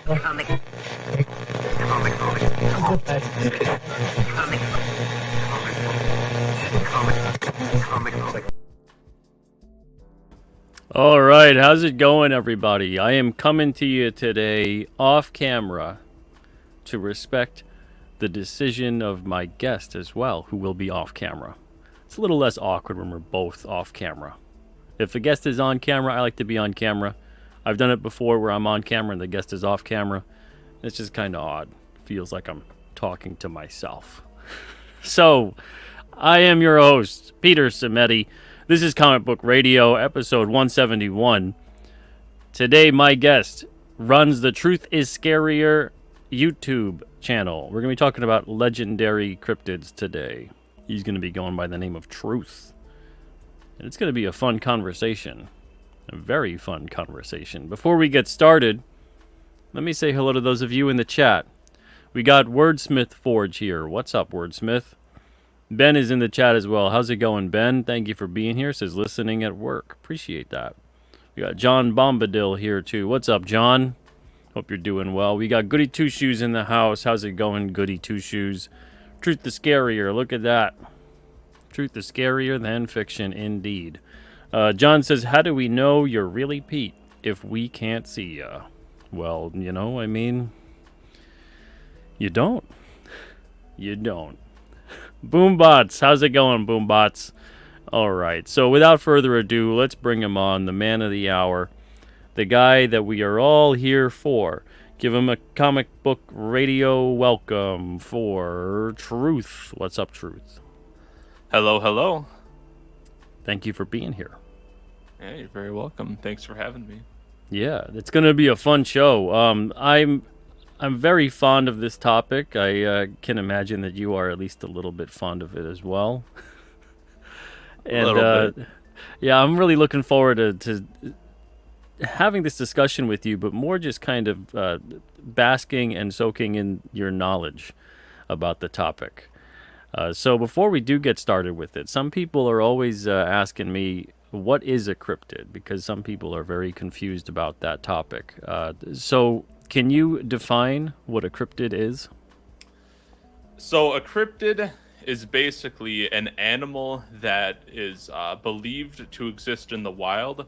All right, how's it going, everybody? I am coming to you today off camera to respect the decision of my guest as well, who will be off camera. It's a little less awkward when we're both off camera. If the guest is on camera, I like to be on camera. I've done it before where I'm on camera and the guest is off camera. It's just kind of odd. Feels like I'm talking to myself. So, I am your host, Peter Cimetti. This is Comic Book Radio, episode 171. Today, my guest runs the Truth is Scarier YouTube channel. We're going to be talking about legendary cryptids today. He's going to be going by the name of Truth. And it's going to be a fun conversation. A very fun conversation. Before we get started, let me say hello to those of you in the chat. We got Wordsmith Forge here. What's up, Wordsmith? Ben is in the chat as well. How's it going, Ben? Thank you for being here. Says listening at work. Appreciate that. We got John Bombadil here too. What's up, John? Hope you're doing well. We got Goody Two Shoes in the house. How's it going, Goody Two Shoes? Truth the Scarier. Look at that. Truth is scarier than fiction, indeed. John says, how do we know you're really Pete if we can't see ya? Well, you know, I mean, you don't. You don't. Boombots, how's it going, Boombots? All right, so without further ado, let's bring him on, the man of the hour, the guy that we are all here for. Give him a comic book radio welcome for Truth. What's up, Truth? Hello, hello. Thank you for being here. Yeah, you're very welcome. Thanks for having me. Yeah, it's going to be a fun show. I'm very fond of this topic. I can imagine that you are at least a little bit fond of it as well. And, a little bit. Yeah, I'm really looking forward to having this discussion with you, but more just kind of basking and soaking in your knowledge about the topic. So before we do get started with it, some people are always asking me, what is a cryptid? Because some people are very confused about that topic. So can you define what a cryptid is? So a cryptid is basically an animal that is believed to exist in the wild,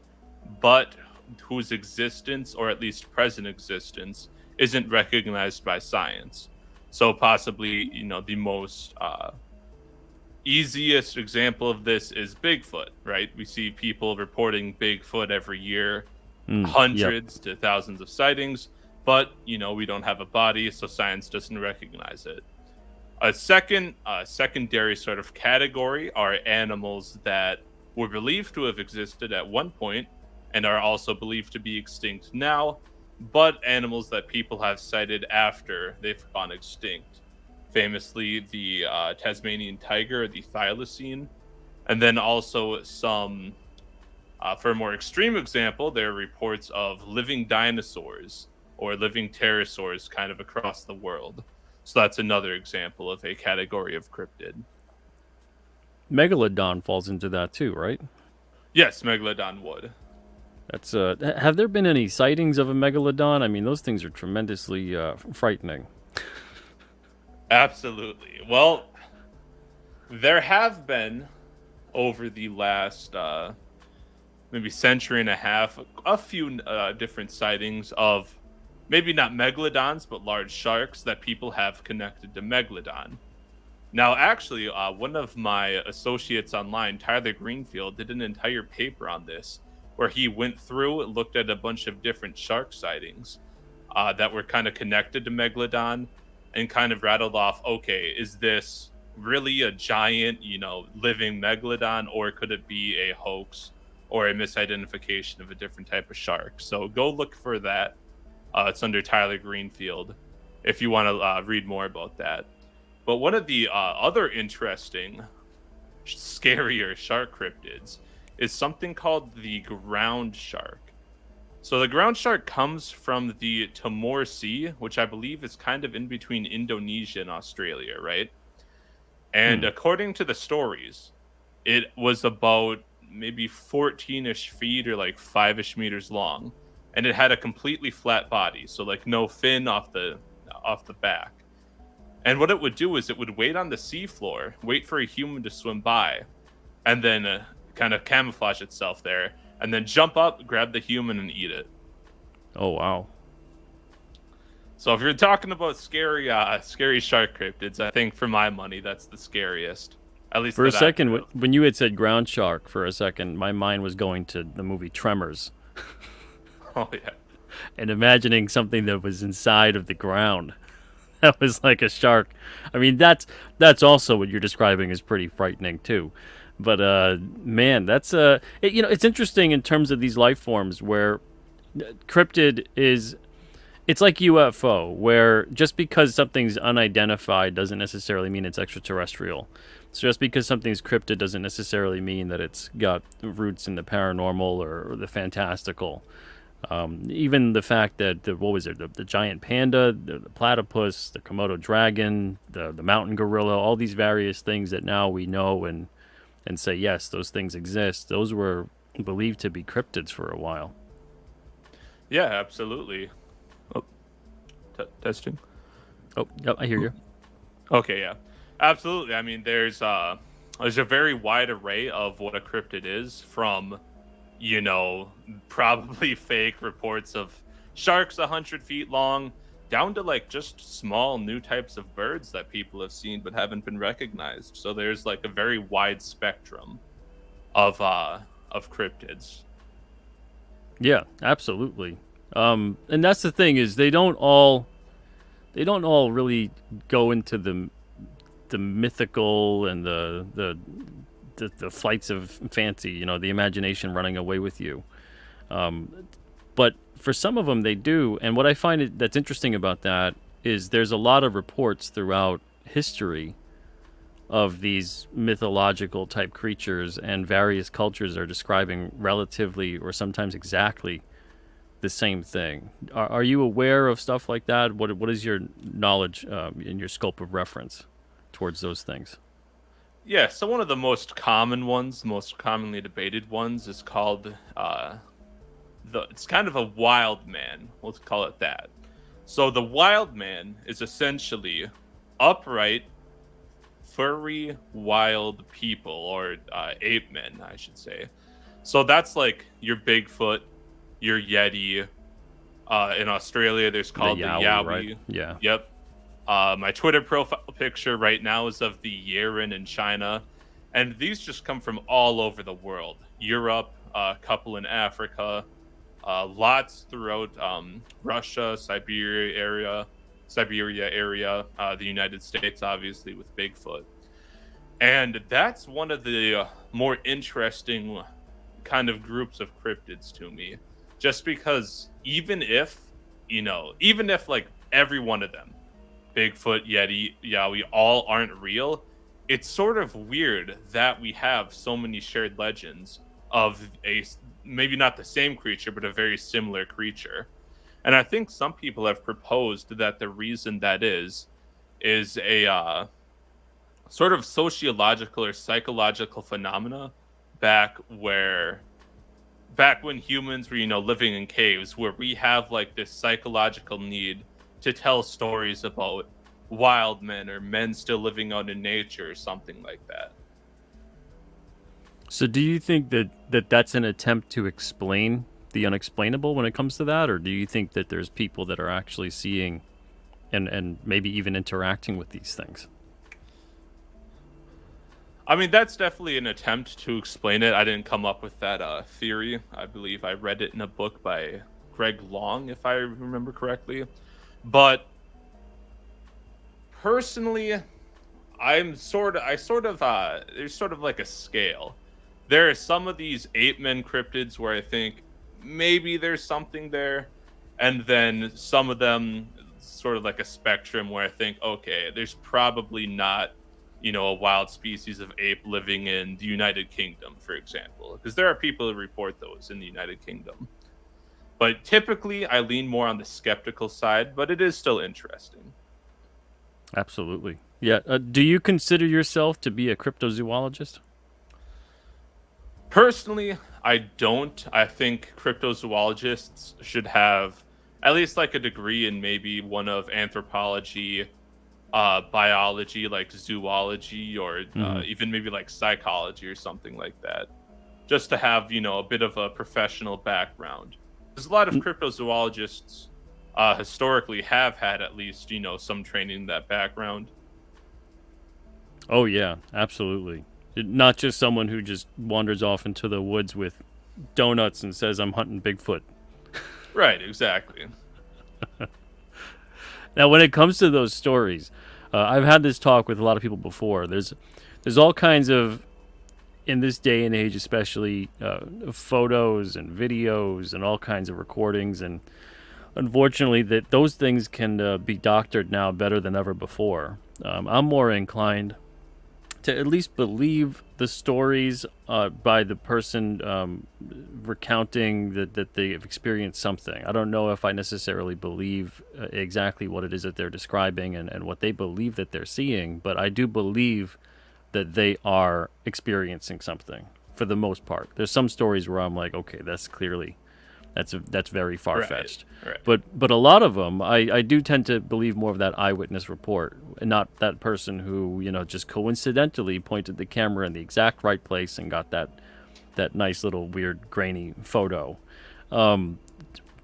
but whose existence, or at least present existence, isn't recognized by science. So possibly, the most easiest example of this is Bigfoot, right? We see people reporting Bigfoot every year, hundreds to thousands of sightings, but, we don't have a body, so science doesn't recognize it. A secondary sort of category are animals that were believed to have existed at one point and are also believed to be extinct now, but animals that people have cited after they've gone extinct. Famously, the Tasmanian tiger, the thylacine, and then also some, for a more extreme example, there are reports of living dinosaurs or living pterosaurs kind of across the world. So that's another example of a category of cryptid. Megalodon falls into that too, right? Yes, Megalodon would. That's have there been any sightings of a megalodon? I mean, those things are tremendously frightening. Absolutely. Well, there have been, over the last maybe century and a half, a few different sightings of maybe not megalodons, but large sharks that people have connected to Megalodon. Now, actually, one of my associates online, Tyler Greenfield, did an entire paper on this, where he went through, looked at a bunch of different shark sightings that were kind of connected to Megalodon, and kind of rattled off, okay, is this really a giant, living Megalodon, or could it be a hoax or a misidentification of a different type of shark? So go look for that. It's under Tyler Greenfield if you want to read more about that. But one of the other interesting, scarier shark cryptids is something called the ground shark. So the ground shark comes from the Timor Sea, which I believe is kind of in between Indonesia and Australia, right? And according to the stories, it was about maybe 14-ish feet or like 5-ish meters long. and it had a completely flat body, so like no fin off the back. And what it would do is it would wait on the seafloor, wait for a human to swim by, and then kind of camouflage itself there, and then jump up, grab the human, and eat it. Oh, wow. So if you're talking about scary shark cryptids, I think for my money, that's the scariest. At least For a that I've second, heard. when you had said ground shark, for a second, my mind was going to the movie Tremors Oh yeah. and imagining something that was inside of the ground. That was like a shark. I mean, that's also what you're describing is pretty frightening too. But man, that's it's interesting in terms of these life forms where cryptid is it's like UFO, where just because something's unidentified doesn't necessarily mean it's extraterrestrial. So just because something's cryptid doesn't necessarily mean that it's got roots in the paranormal or the fantastical. Even the fact that the giant panda, the platypus, the Komodo dragon, the mountain gorilla, all these various things that now we know and say yes, those things exist. Those were believed to be cryptids for a while. Yeah, absolutely. Oh, testing. Oh, yep, I hear you. Okay, yeah, absolutely. I mean, there's a very wide array of what a cryptid is, from probably fake reports of sharks 100 feet long, down to like just small new types of birds that people have seen but haven't been recognized. So there's like a very wide spectrum of cryptids. Yeah, absolutely. And that's the thing is they don't all really go into the mythical and the flights of fancy, the imagination running away with you. But for some of them, they do. And what I find that's interesting about that is there's a lot of reports throughout history of these mythological type creatures, and various cultures are describing relatively or sometimes exactly the same thing. Are you aware of stuff like that? What is your knowledge in your scope of reference towards those things? Yeah, so one of the most common ones, the most commonly debated ones, is called it's kind of a wild man. Let's call it that. So the wild man is essentially upright, furry, wild people, or ape men, I should say. So that's like your Bigfoot, your Yeti. In Australia, there's called the Yowie. Right? Yeah. Yep. My Twitter profile picture right now is of the Yeren in China, and these just come from all over the world. Europe, a couple in Africa, lots throughout Russia, Siberia area, the United States, obviously with Bigfoot. And that's one of the more interesting kind of groups of cryptids to me, just because even if like every one of them, Bigfoot, Yeti, Yowie, all aren't real, it's sort of weird that we have so many shared legends of a maybe not the same creature, but a very similar creature. And I think some people have proposed that the reason that is a sort of sociological or psychological phenomena back when humans were, living in caves, where we have like this psychological need to tell stories about wild men or men still living out in nature or something like that. So do you think that that's an attempt to explain the unexplainable when it comes to that, or do you think that there's people that are actually seeing and maybe even interacting with these things? I mean, that's definitely an attempt to explain it. I didn't come up with that theory. I believe I read it in a book by Greg Long, if I remember correctly. But personally, there's sort of like a scale. There are some of these ape men cryptids where I think maybe there's something there, and then some of them sort of like a spectrum where I think, okay, there's probably not, a wild species of ape living in the United Kingdom, for example, because there are people who report those in the United Kingdom. But typically, I lean more on the skeptical side, but it is still interesting. Absolutely. Yeah. Do you consider yourself to be a cryptozoologist? Personally, I don't. I think cryptozoologists should have at least like a degree in maybe one of anthropology, biology, like zoology, or Hmm. even maybe like psychology or something like that, just to have a bit of a professional background. Because a lot of cryptozoologists historically have had at least some training in that background. Oh yeah, absolutely. Not just someone who just wanders off into the woods with donuts and says I'm hunting Bigfoot. Right, exactly. Now, when it comes to those stories, I've had this talk with a lot of people before. There's all kinds of, in this day and age, especially photos and videos and all kinds of recordings, and unfortunately, that those things can be doctored now better than ever before. I'm more inclined to at least believe the stories by the person recounting that they've experienced something. I don't know if I necessarily believe exactly what it is that they're describing and what they believe that they're seeing, but I do believe that they are experiencing something for the most part. There's some stories where I'm like, okay, that's very far Right, fetched. right. But a lot of them, I do tend to believe more of that eyewitness report, and not that person who just coincidentally pointed the camera in the exact right place and got that nice little weird grainy photo.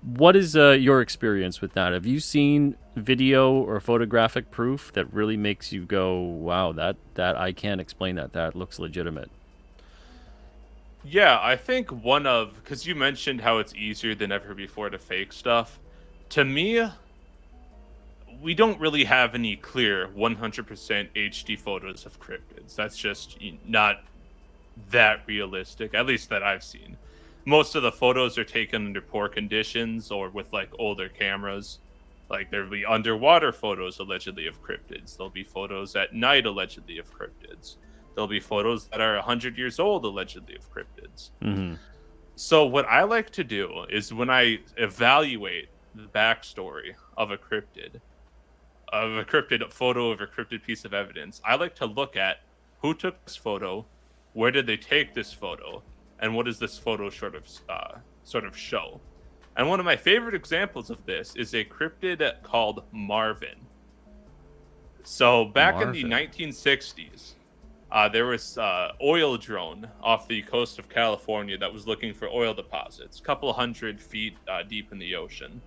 What is your experience with that? Have you seen video or photographic proof that really makes you go, "Wow, that I can't explain that. That looks legitimate." Yeah, I think because you mentioned how it's easier than ever before to fake stuff. To me, we don't really have any clear 100% HD photos of cryptids. That's just not that realistic, at least that I've seen. Most of the photos are taken under poor conditions or with like older cameras. Like there'll be underwater photos allegedly of cryptids. There'll be photos at night allegedly of cryptids. There'll be photos that are 100 years old allegedly of cryptids. Mm-hmm. So what I like to do is when I evaluate the backstory of a cryptid photo of a cryptid piece of evidence, I like to look at who took this photo, where did they take this photo, and what does this photo sort of show. And one of my favorite examples of this is a cryptid called Marvin. So back in the Marvin. 1960s, there was oil drone off the coast of California that was looking for oil deposits, a couple hundred feet deep in the ocean.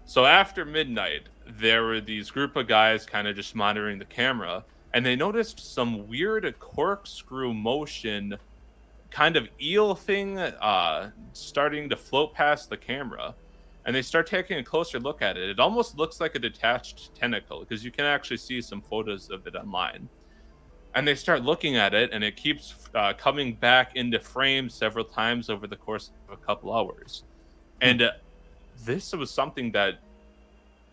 So after midnight, there were these group of guys kind of just monitoring the camera, and they noticed some weird corkscrew motion, kind of eel thing, starting to float past the camera. And they start taking a closer look at it. It almost looks like a detached tentacle because you can actually see some photos of it online. And they start looking at it, and it keeps coming back into frame several times over the course of a couple hours. And this was something that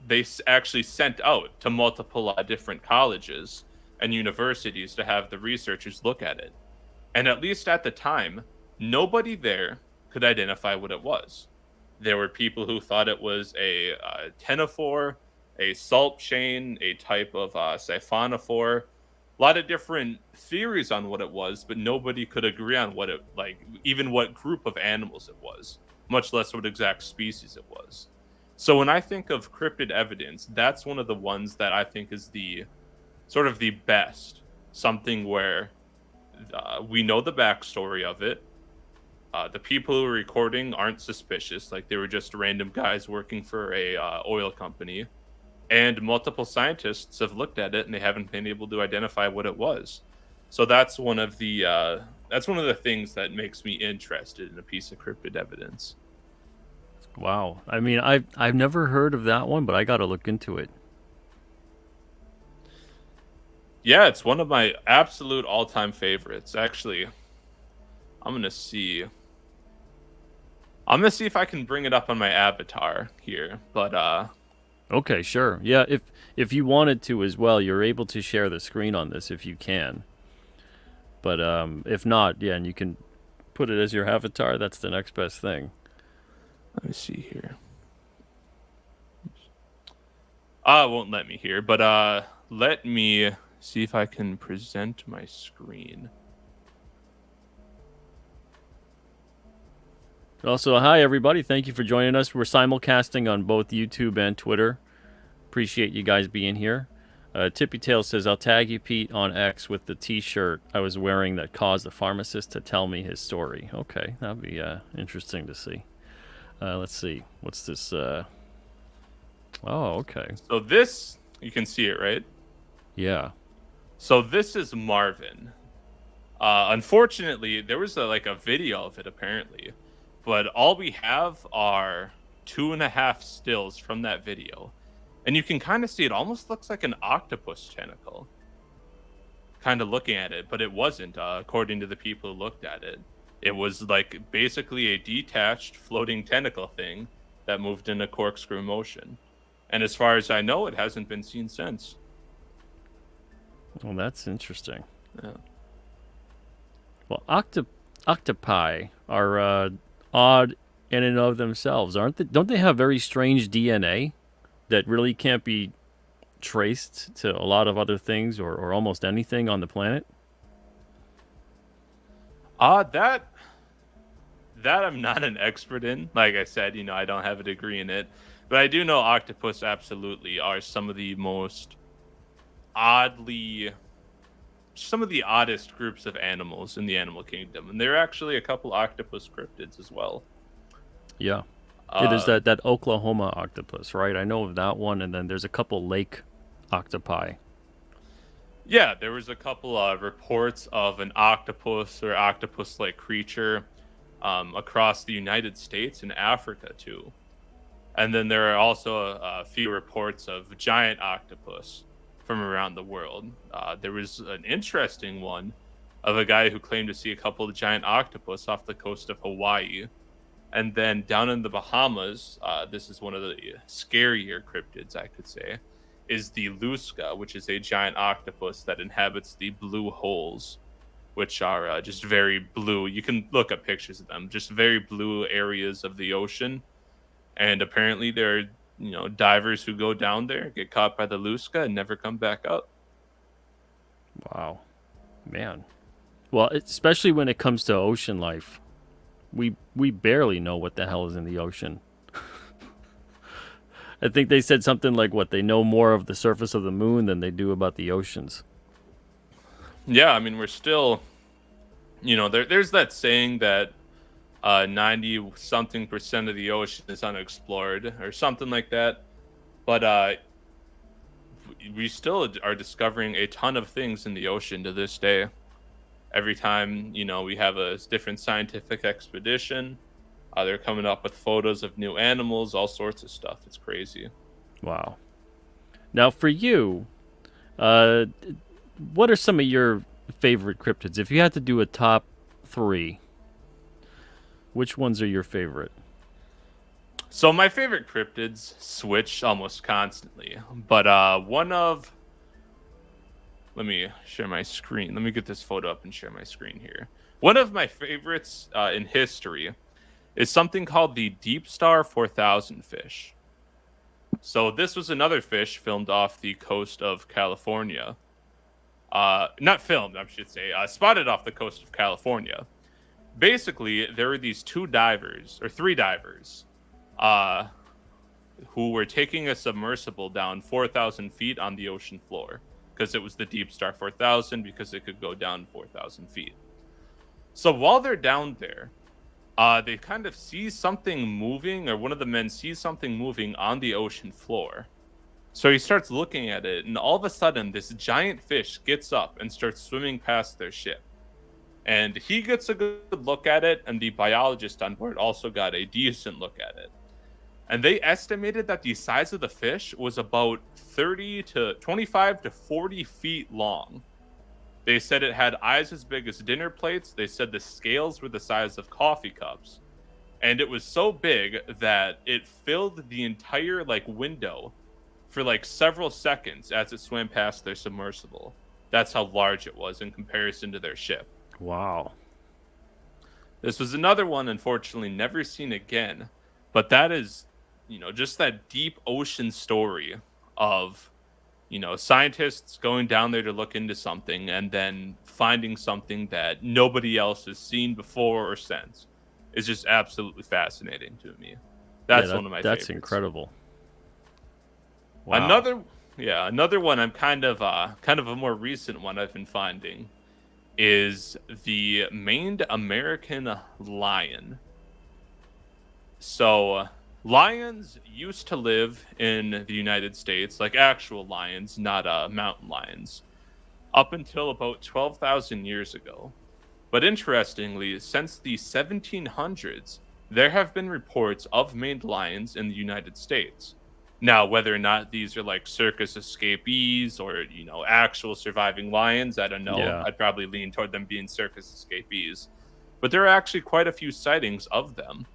they actually sent out to multiple different colleges and universities to have the researchers look at it. And at least at the time, nobody there could identify what it was. There were people who thought it was a ctenophore, a salt chain, a type of siphonophore. A lot of different theories on what it was, but nobody could agree on what it, like, even what group of animals it was, much less what exact species it was. So when I think of cryptid evidence, that's one of the ones that I think is the sort of the best. Something where we know the backstory of it. The people who are recording aren't suspicious, like they were just random guys working for a oil company. And multiple scientists have looked at it and they haven't been able to identify what it was. So that's one of the things that makes me interested in a piece of cryptid evidence. Wow. I mean, I've never heard of that one, but I got to look into it. Yeah, it's one of my absolute all-time favorites. Actually, I'm gonna see. I'm gonna see if I can bring it up on my avatar here. But Okay, sure. Yeah, if you wanted to as well, you're able to share the screen on this if you can. But if not, yeah, and you can put it as your avatar. That's the next best thing. let me see here. It won't let me here, but let me see if I can present my screen. Also, hi everybody. Thank you for joining us. We're simulcasting on both YouTube and Twitter. Appreciate you guys being here. Tippy Tail says, I'll tag you, Pete, on X with the t-shirt I was wearing that caused the pharmacist to tell me his story. Okay, that'd be interesting to see. Let's see. What's this? Oh, okay. So this, you can see it, right? Yeah. So this is Marvin. Unfortunately, there was a video of it apparently, but all we have are 2.5 stills from that video. And you can kind of see it almost looks like an octopus tentacle. Kind of looking at it, but it wasn't, according to the people who looked at it. It was like basically a detached floating tentacle thing that moved in a corkscrew motion. And as far as I know, it hasn't been seen since. Well, that's interesting. Yeah. Well, octopi are odd in and of themselves, aren't they? Don't they have very strange DNA that really can't be traced to a lot of other things or almost anything on the planet? That I'm not an expert in. Like I said, I don't have a degree in it, but I do know octopus absolutely are some of the oddest groups of animals in the animal kingdom, and there are actually a couple octopus cryptids as well. Yeah. There's that Oklahoma octopus, right? I know of that one, and then there's a couple lake octopi. Yeah, there was a couple reports of an octopus or octopus-like creature across the United States and Africa too. And then there are also a few reports of giant octopus from around the world. There was an interesting one of a guy who claimed to see a couple of giant octopus off the coast of Hawaii. And then down in the Bahamas, this is one of the scarier cryptids, I could say, is the Lusca, which is a giant octopus that inhabits the blue holes, which are just very blue. You can look up pictures of them, just very blue areas of the ocean. And apparently there are, divers who go down there, get caught by the Lusca, and never come back up. Wow. Man. Well, especially when it comes to ocean life. We barely know what the hell is in the ocean. I think they said something like they know more of the surface of the moon than they do about the oceans. Yeah, I mean, we're still, there's that saying that 90 something percent of the ocean is unexplored or something like that. But we still are discovering a ton of things in the ocean to this day. Every time, we have a different scientific expedition, they're coming up with photos of new animals, all sorts of stuff. It's crazy. Wow. Now, for you, what are some of your favorite cryptids? If you had to do a top 3, which ones are your favorite? So my favorite cryptids switch almost constantly, but let me share my screen. Let me get this photo up and share my screen here. One of my favorites in history is something called the Deep Star 4000 fish. So this was another fish filmed off the coast of California. Not filmed, I should say, spotted off the coast of California. Basically, there were these 3 divers, who were taking a submersible down 4,000 feet on the ocean floor, because it was the Deep Star 4000, because it could go down 4,000 feet. So while they're down there, they kind of see something moving, or one of the men sees something moving on the ocean floor. So he starts looking at it, and all of a sudden, this giant fish gets up and starts swimming past their ship. And he gets a good look at it, and the biologist on board also got a decent look at it. And they estimated that the size of the fish was about 25 to 40 feet long. They said it had eyes as big as dinner plates. They said the scales were the size of coffee cups. And it was so big that it filled the entire window for several seconds as it swam past their submersible. That's how large it was in comparison to their ship. Wow. This was another one, unfortunately, never seen again. But that is, just that deep ocean story of, scientists going down there to look into something and then finding something that nobody else has seen before or since. is just absolutely fascinating to me. Yeah, That's one of my that's favorites. incredible. Wow. Another one I'm kind of a more recent one I've been finding is the maned American lion. So, lions used to live in the United States, like actual lions, not mountain lions, up until about 12,000 years ago. But interestingly, since the 1700s, there have been reports of maned lions in the United States. Now, whether or not these are like circus escapees or, actual surviving lions, I don't know. Yeah. I'd probably lean toward them being circus escapees. But there are actually quite a few sightings of them.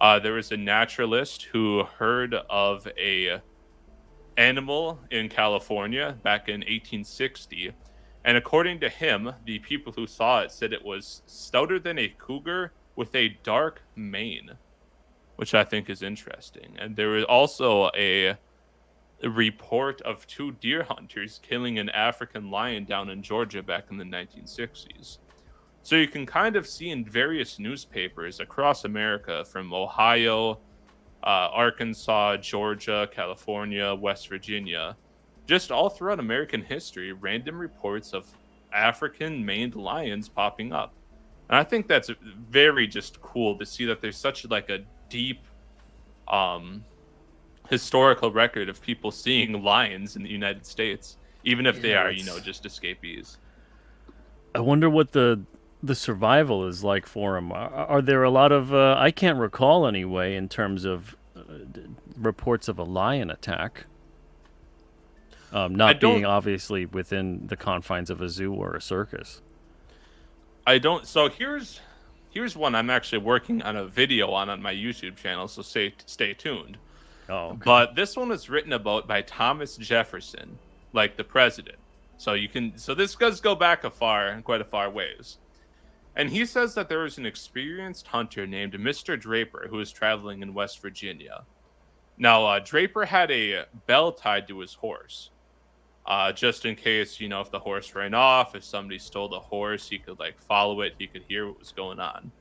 There was a naturalist who heard of a animal in California back in 1860. And according to him, the people who saw it said it was stouter than a cougar with a dark mane, which I think is interesting. And there was also a report of two deer hunters killing an African lion down in Georgia back in the 1960s. So you can kind of see in various newspapers across America, from Ohio, Arkansas, Georgia, California, West Virginia, just all throughout American history, random reports of African maned lions popping up. And I think that's very just cool to see that there's such like a deep um, historical record of people seeing lions in the United States, even if they Yeah, are, that's just escapees. I wonder what the survival is like for them. Are there a lot of I can't recall anyway in terms of reports of a lion attack. I Not being don't obviously within the confines of a zoo or a circus. I don't. So here's one I'm actually working on a video on my YouTube channel. So stay tuned. Oh, okay. But this one was written about by Thomas Jefferson, like the president. So this does go back quite a far ways. And he says that there was an experienced hunter named Mr. Draper who was traveling in West Virginia. Now, Draper had a bell tied to his horse, just in case, if the horse ran off, if somebody stole the horse, he could like follow it, he could hear what was going on.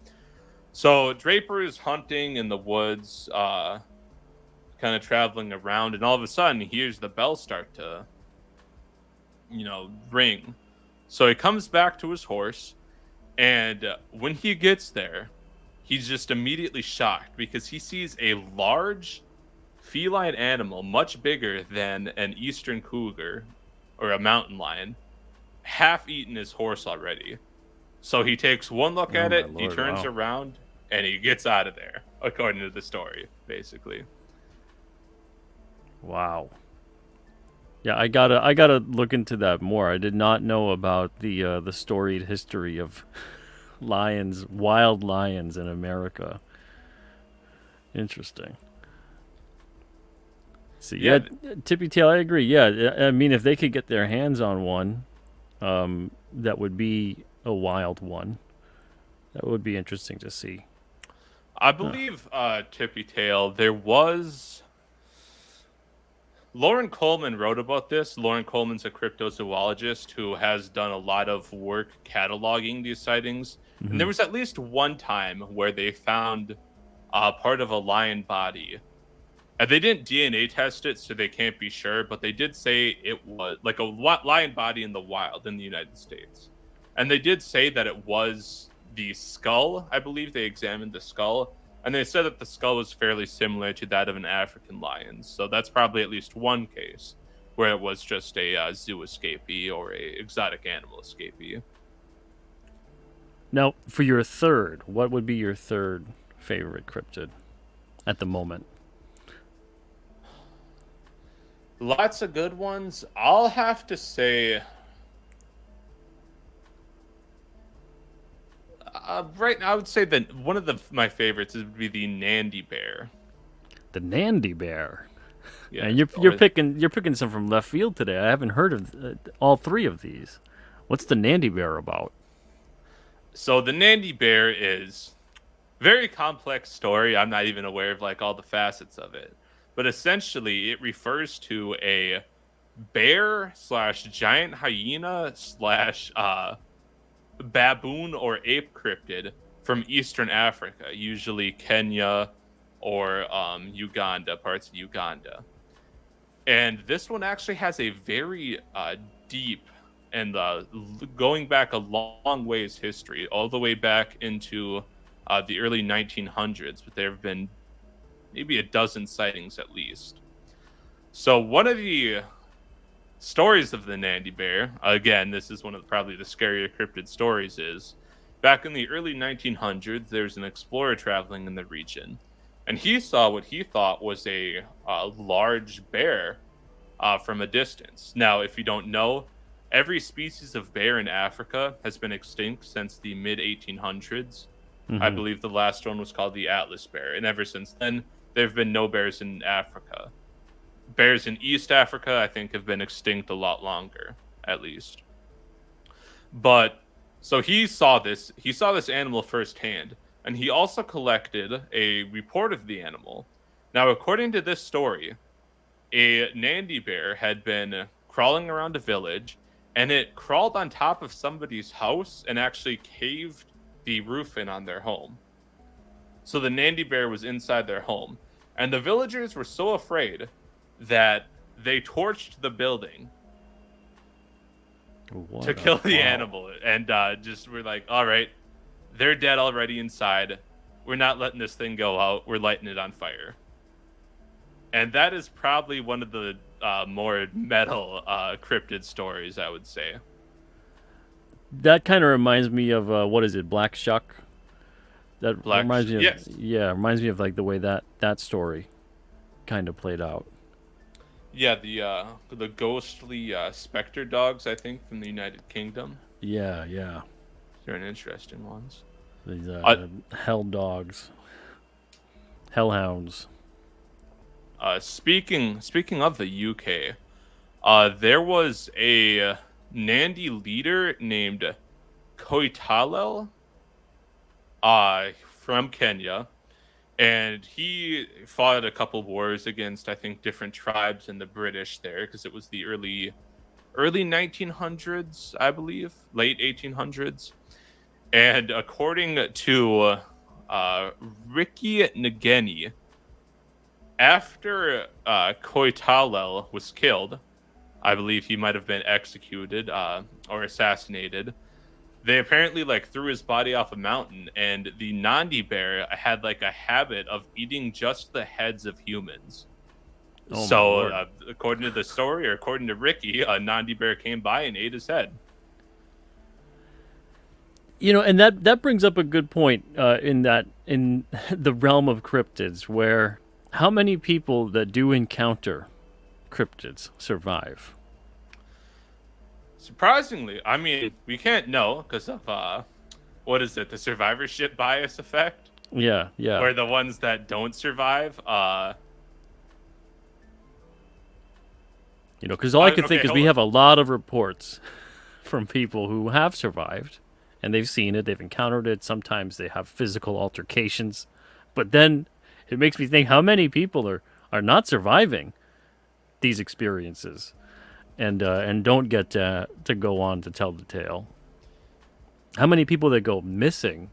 So Draper is hunting in the woods, kind of traveling around, and all of a sudden he hears the bell start to, ring. So he comes back to his horse, and when he gets there, he's just immediately shocked because he sees a large feline animal, much bigger than an eastern cougar or a mountain lion, half eaten his horse already. So he takes one look Oh at my it, he lord! turns Wow. around, and he gets out of there, according to the story, basically. Wow. Yeah, I gotta look into that more. I did not know about the storied history of lions, wild lions in America. Interesting. So Yeah, yeah, Tippy Tail, I agree. Yeah, I mean, if they could get their hands on one, that would be a wild one. That would be interesting to see. I Huh. believe Tippy Tail, there was Lauren Coleman wrote about this. Lauren Coleman's a cryptozoologist who has done a lot of work cataloging these sightings. And there Hmm. was at least one time where they found part of a lion body. And they didn't DNA test it, so they can't be sure, but they did say it was like a lion body in the wild in the United States. And they did say that it was the skull. I believe they examined the skull, and they said that the skull was fairly similar to that of an African lion. So that's probably at least one case where it was just a zoo escapee or a exotic animal escapee. Now, for your third, what would be your third favorite cryptid at the moment? Lots of good ones. I'll have to say, right now, I would say that one of my favorites would be the Nandy bear. The Nandy bear. And Yes, you're picking some from left field today. I haven't heard of all three of these. What's the Nandy bear about? so the Nandy bear is very complex story. I'm not even aware of like all the facets of it, but essentially it refers to a bear slash giant hyena slash baboon or ape cryptid from Eastern Africa, usually Kenya or Uganda, parts of Uganda. And this one actually has a very deep and going back a long ways history, all the way back into the early 1900s. But there have been maybe a dozen sightings at least. So one of the stories of the Nandi Bear, again, this is one of probably the scarier cryptid stories, is back in the early 1900s, there's an explorer traveling in the region, and he saw what he thought was a large bear from a distance. Now, if you don't know, every species of bear in Africa has been extinct since the mid 1800s. I Mm-hmm. believe the last one was called the Atlas bear, and ever since then, there have been no bears in Africa. Bears in East Africa, I think, have been extinct a lot longer, at least. But so he saw this. He saw this animal firsthand, and he also collected a report of the animal. Now, according to this story, a Nandi bear had been crawling around a village, and it crawled on top of somebody's house and actually caved the roof in on their home. So the Nandi bear was inside their home, and the villagers were so afraid that they torched the building to kill the animal, and just were like, all right, they're dead already inside. We're not letting this thing go out. We're lighting it on fire. And that is probably one of the more metal cryptid stories, I would say. That kind of reminds me of what is it, Black Shuck? That reminds me of Yes. yeah, reminds me of like the way that story kind of played out. Yeah, the ghostly specter dogs, I think, from the United Kingdom. Yeah, yeah. They're an interesting ones. These hell dogs, hellhounds. Speaking of the UK, there was a Nandi leader named Koitalel from Kenya, and he fought a couple wars against, I think, different tribes and the British there, because it was the early 1900s, I believe, late 1800s. And according to Ricky Ngeni, after Koitalel was killed, I believe he might have been executed or assassinated. They apparently threw his body off a mountain, and the Nandi bear had a habit of eating just the heads of humans. Oh, So, according to the story, or according to Ricky, a Nandi bear came by and ate his head. You know, and that brings up a good point in the realm of cryptids, where how many people that do encounter cryptids survive? Surprisingly, I mean, we can't know because of what is it, the survivorship bias effect? Yeah, yeah. Where the ones that don't survive, you know, because all I can think okay, is we have a lot of reports from people who have survived, and they've seen it, they've encountered it. Sometimes they have physical altercations, but then it makes me think how many people are not surviving these experiences, and don't get to go on to tell the tale. How many people that go missing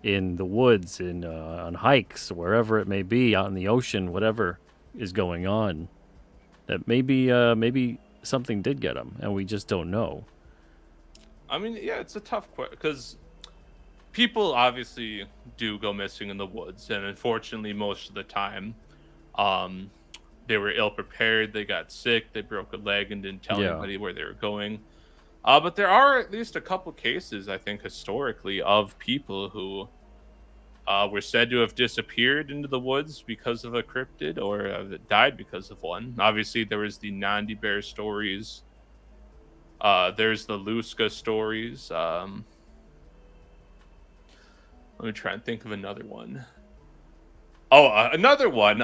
in the woods, in on hikes, wherever it may be, out in the ocean, whatever is going on, that maybe something did get them, and we just don't know. I mean, yeah, it's a tough question because people obviously do go missing in the woods, and unfortunately, most of the time, they were ill prepared. They got sick. They broke a leg and didn't tell anybody where they were going. But there are at least a couple cases, I think, historically, of people who were said to have disappeared into the woods because of a cryptid, or died because of one. Obviously, there was the Nandi bear stories. There's the Luska stories. Let me try and think of another one. Oh, another one.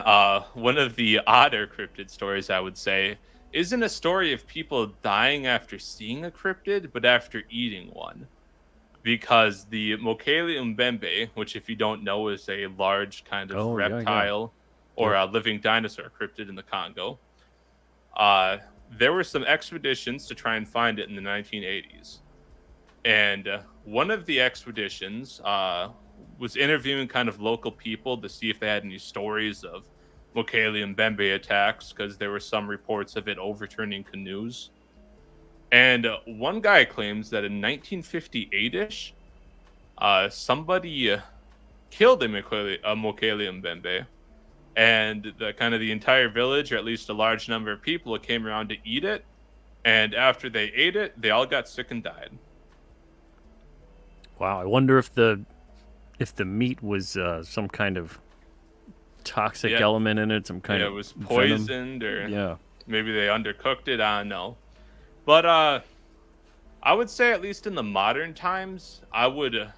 One of the odder cryptid stories, I would say, isn't a story of people dying after seeing a cryptid, but after eating one. Because the Mokele Mbembe, which, if you don't know, is a large kind of reptile or a living dinosaur cryptid in the Congo, there were some expeditions to try and find it in the 1980s. And one of the expeditions was interviewing kind of local people to see if they had any stories of Mokele and Bembe attacks, because there were some reports of it overturning canoes. And one guy claims that in 1958-ish, somebody killed a Mokele and Bembe, and the entire village, or at least a large number of people, came around to eat it. And after they ate it, they all got sick and died. Wow, I wonder if the meat was some kind of toxic Yeah, element in it, some kind yeah, it of was venom. poisoned, or Yeah. maybe they undercooked it. I don't know. But I would say, at least in the modern times, I would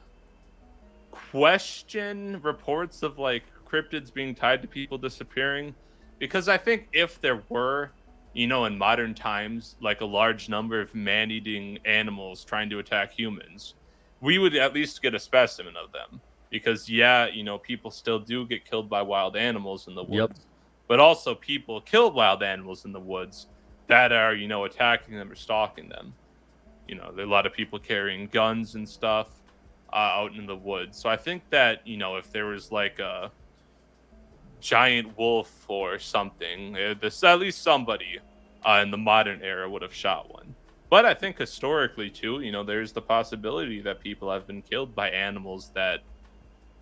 question reports of like cryptids being tied to people disappearing, because I think if there were, in modern times, like a large number of man-eating animals trying to attack humans, we would at least get a specimen of them. Because yeah, people still do get killed by wild animals in the Yep. woods, but also people kill wild animals in the woods that are, attacking them or stalking them. There are a lot of people carrying guns and stuff out in the woods. So I think that, if there was like a giant wolf or something, at least somebody in the modern era would have shot one. But I think historically too, there's the possibility that people have been killed by animals that,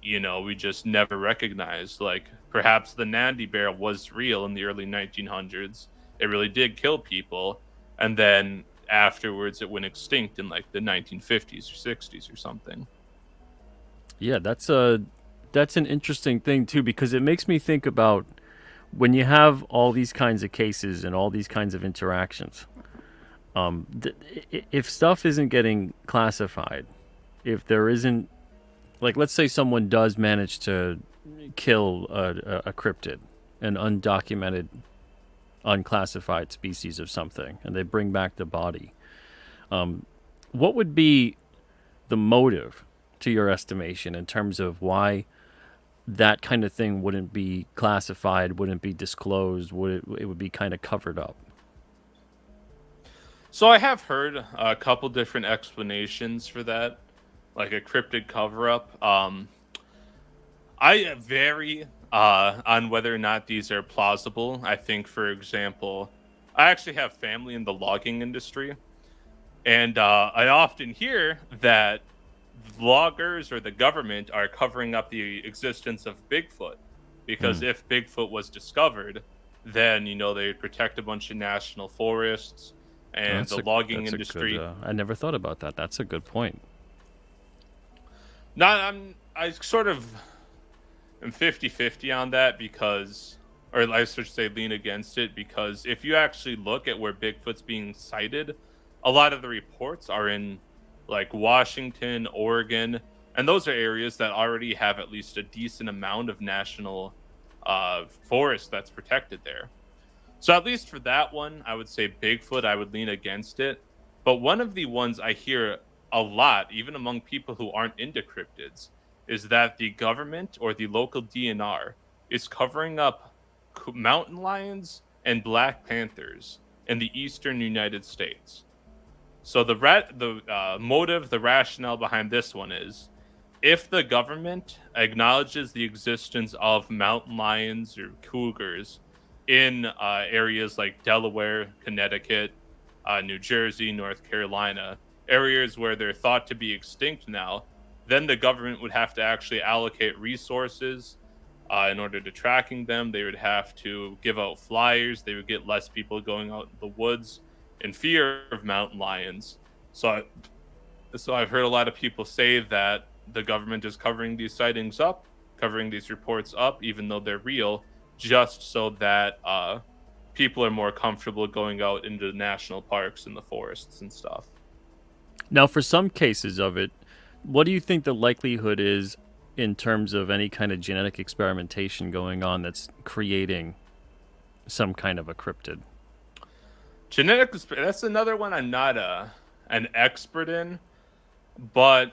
we just never recognized. Like perhaps the Nandi bear was real in the early 1900s. It really did kill people. And then afterwards it went extinct in like the 1950s or 60s or something. Yeah, that's an interesting thing too, because it makes me think about when you have all these kinds of cases and all these kinds of interactions. If stuff isn't getting classified, if there isn't, like, let's say someone does manage to kill a cryptid, an undocumented, unclassified species of something, and they bring back the body, what would be the motive, to your estimation, in terms of why that kind of thing wouldn't be classified, wouldn't be disclosed, it would be kind of covered up? So I have heard a couple different explanations for that, like a cryptid cover up. I vary on whether or not these are plausible. I think, for example, I actually have family in the logging industry, and I often hear that loggers or the government are covering up the existence of Bigfoot, because Hmm. if Bigfoot was discovered, then they'd protect a bunch of national forests, Oh, and the logging that's a good. industry. I never thought about that. That's a good point. Not I sort of am 50-50 on that, because, or I should say lean against it, because if you actually look at where Bigfoot's being cited, a lot of the reports are in like Washington, Oregon, and those are areas that already have at least a decent amount of national forest that's protected there. So at least for that one, I would say Bigfoot, I would lean against it. But one of the ones I hear a lot, even among people who aren't into cryptids, is that the government or the local DNR is covering up mountain lions and black panthers in the eastern United States. So the motive, the rationale behind this one is, if the government acknowledges the existence of mountain lions or cougars in areas like Delaware, Connecticut, New Jersey, North Carolina, areas where they're thought to be extinct now, then the government would have to actually allocate resources in order to tracking them. They would have to give out flyers. They would get less people going out in the woods in fear of mountain lions. So, so I've heard a lot of people say that the government is covering these sightings up, covering these reports up, even though they're real, just so that people are more comfortable going out into the national parks and the forests and stuff. Now, for some cases of it, what do you think the likelihood is in terms of any kind of genetic experimentation going on that's creating some kind of a cryptid? Genetics, that's another one I'm not an expert in, but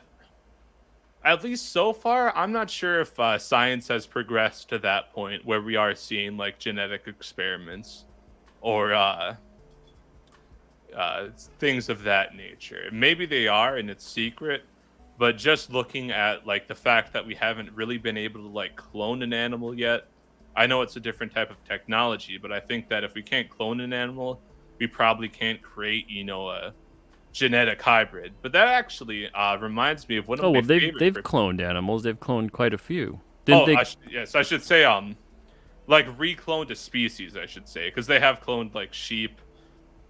at least so far, I'm not sure if science has progressed to that point where we are seeing like genetic experiments or things of that nature. Maybe they are and it's secret, But just looking at like the fact that we haven't really been able to like clone an animal yet, I know it's a different type of technology, but I think that if we can't clone an animal, we probably can't create, a genetic hybrid. But that actually reminds me of one of Oh my well, favorite they've cloned animals. They've cloned quite a few. Didn't Oh, they? yes, I should say like recloned a species, I should say, because they have cloned like sheep.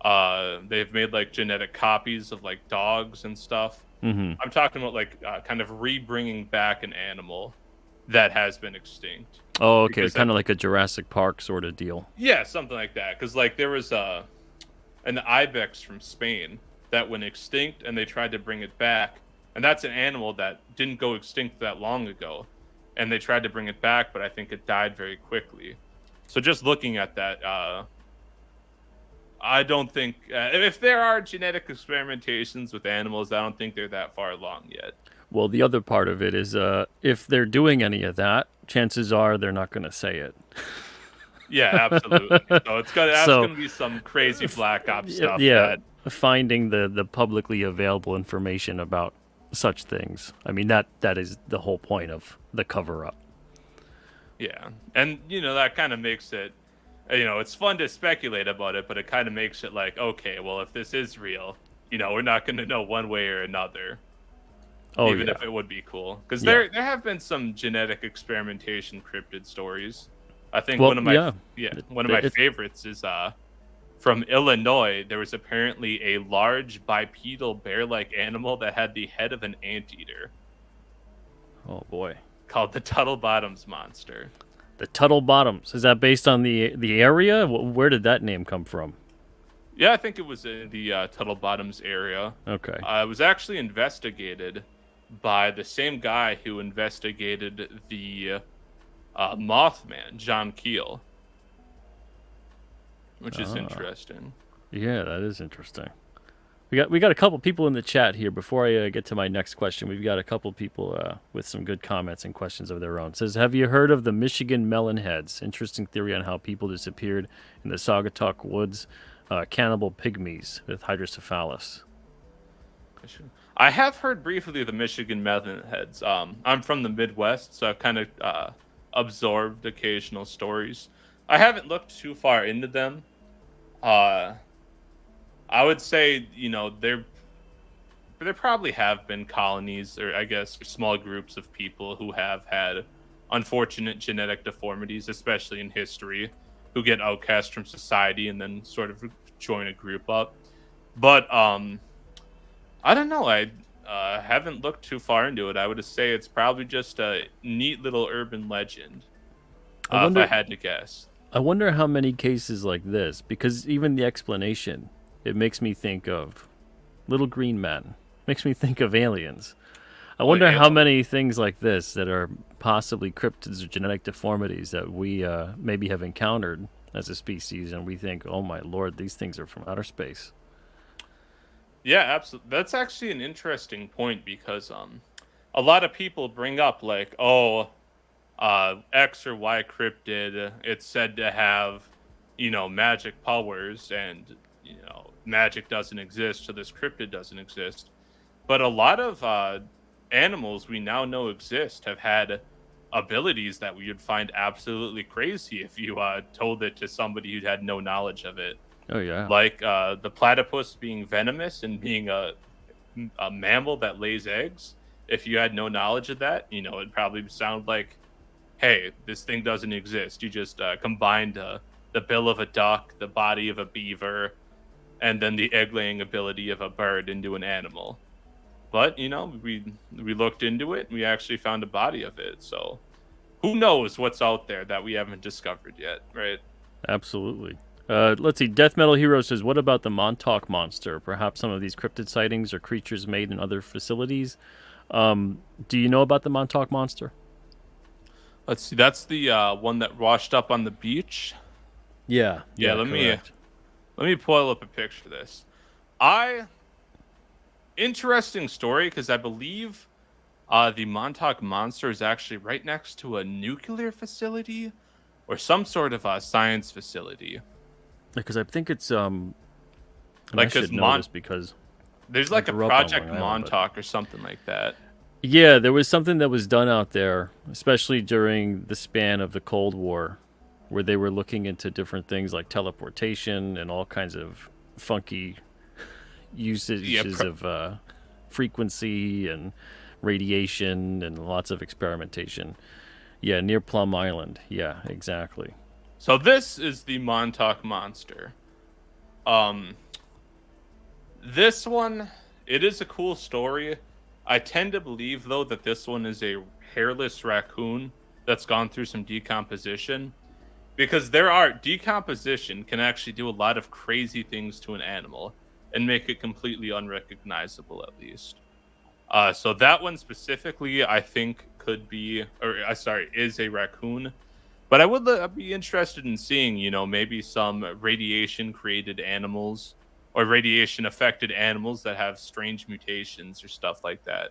They've made like genetic copies of like dogs and stuff. Mm-hmm. I'm talking about like kind of rebringing back an animal that has been extinct. Oh, okay, Because kind of like a Jurassic Park sort of deal. yeah, something like that. Because like there was an ibex from Spain that went extinct, and they tried to bring it back, and that's an animal that didn't go extinct that long ago, and they tried to bring it back, but I think it died very quickly. So just looking at that, I don't think if there are genetic experimentations with animals, I don't think they're that far along yet. Well, the other part of it is, if they're doing any of that, chances are they're not going to say it. Yeah, absolutely. So that's So, gonna be some crazy black ops stuff yeah, that finding the publicly available information about such things. I mean, that is the whole point of the cover up. yeah, and that kind of makes it, it's fun to speculate about it, but it kind of makes it like, okay, well, if this is real, we're not going to know one way or another. Oh Even yeah, if it would be cool, because yeah. there have been some genetic experimentation cryptid stories. I think Well, one of my yeah. one of my It, favorites is from Illinois. There was apparently a large bipedal bear-like animal that had the head of an anteater oh boy, called the Tuttle Bottoms monster. the Tuttle Bottoms. Is that based on the area? Where did that name come from? Yeah, I think it was in the Tuttle Bottoms area. Okay. It was actually investigated by the same guy who investigated the Mothman, John Keel, which is interesting. Yeah, that is interesting. We got a couple people in the chat here. Before I get to my next question, we've got a couple people with some good comments and questions of their own. It says, have you heard of the Michigan melonheads? Interesting theory on how people disappeared in the Saugatuck Woods. Cannibal pygmies with hydrocephalus. I have heard briefly of the Michigan Melonheads. I'm from the Midwest, so I've kind of absorbed occasional stories. I haven't looked too far into them. I would say, there probably have been colonies, or I guess small groups of people who have had unfortunate genetic deformities, especially in history, who get outcast from society and then sort of join a group up. But I don't know. I haven't looked too far into it. I would say it's probably just a neat little urban legend, if I had to guess. I wonder how many cases like this, because even the explanation, it makes me think of little green men, makes me think of aliens. I wonder how many things like this that are possibly cryptids or genetic deformities that we maybe have encountered as a species, and we think, oh my lord, these things are from outer space. Yeah, absolutely. That's actually an interesting point because a lot of people bring up like, oh, X or Y cryptid, it's said to have, magic powers, and magic doesn't exist, so this cryptid doesn't exist. But a lot of animals we now know exist have had abilities that we would find absolutely crazy if you told it to somebody who had no knowledge of it. Oh yeah. Like the platypus being venomous and being a mammal that lays eggs. If you had no knowledge of that, it'd probably sound like, hey, this thing doesn't exist. You just combined the bill of a duck, the body of a beaver, and then the egg-laying ability of a bird into an animal. But, we looked into it, and we actually found a body of it. So who knows what's out there that we haven't discovered yet, right? Absolutely. Let's see. Death Metal Hero says, what about the Montauk Monster? Perhaps some of these cryptid sightings are creatures made in other facilities. Do you know about the Montauk Monster? Let's see. That's the one that washed up on the beach. Yeah. Let me pull up a picture of this. Interesting story, because I believe the Montauk Monster is actually right next to a nuclear facility or some sort of a science facility. Because I think it's like, I should know this because there's like a Project Montauk or something like that. Yeah, there was something that was done out there, especially during the span of the Cold War, where they were looking into different things like teleportation and all kinds of funky Yeah, usages of frequency and radiation and lots of experimentation. Yeah, near Plum Island. Yeah, exactly. so this is the Montauk Monster. Um, this one, it is a cool story. I tend to believe though that this one is a hairless raccoon that's gone through some decomposition, because there are decomposition can actually do a lot of crazy things to an animal and make it completely unrecognizable at least. So that one specifically, I think could be, or sorry, is a raccoon. But I would be interested in seeing, maybe some radiation created animals or radiation affected animals that have strange mutations or stuff like that.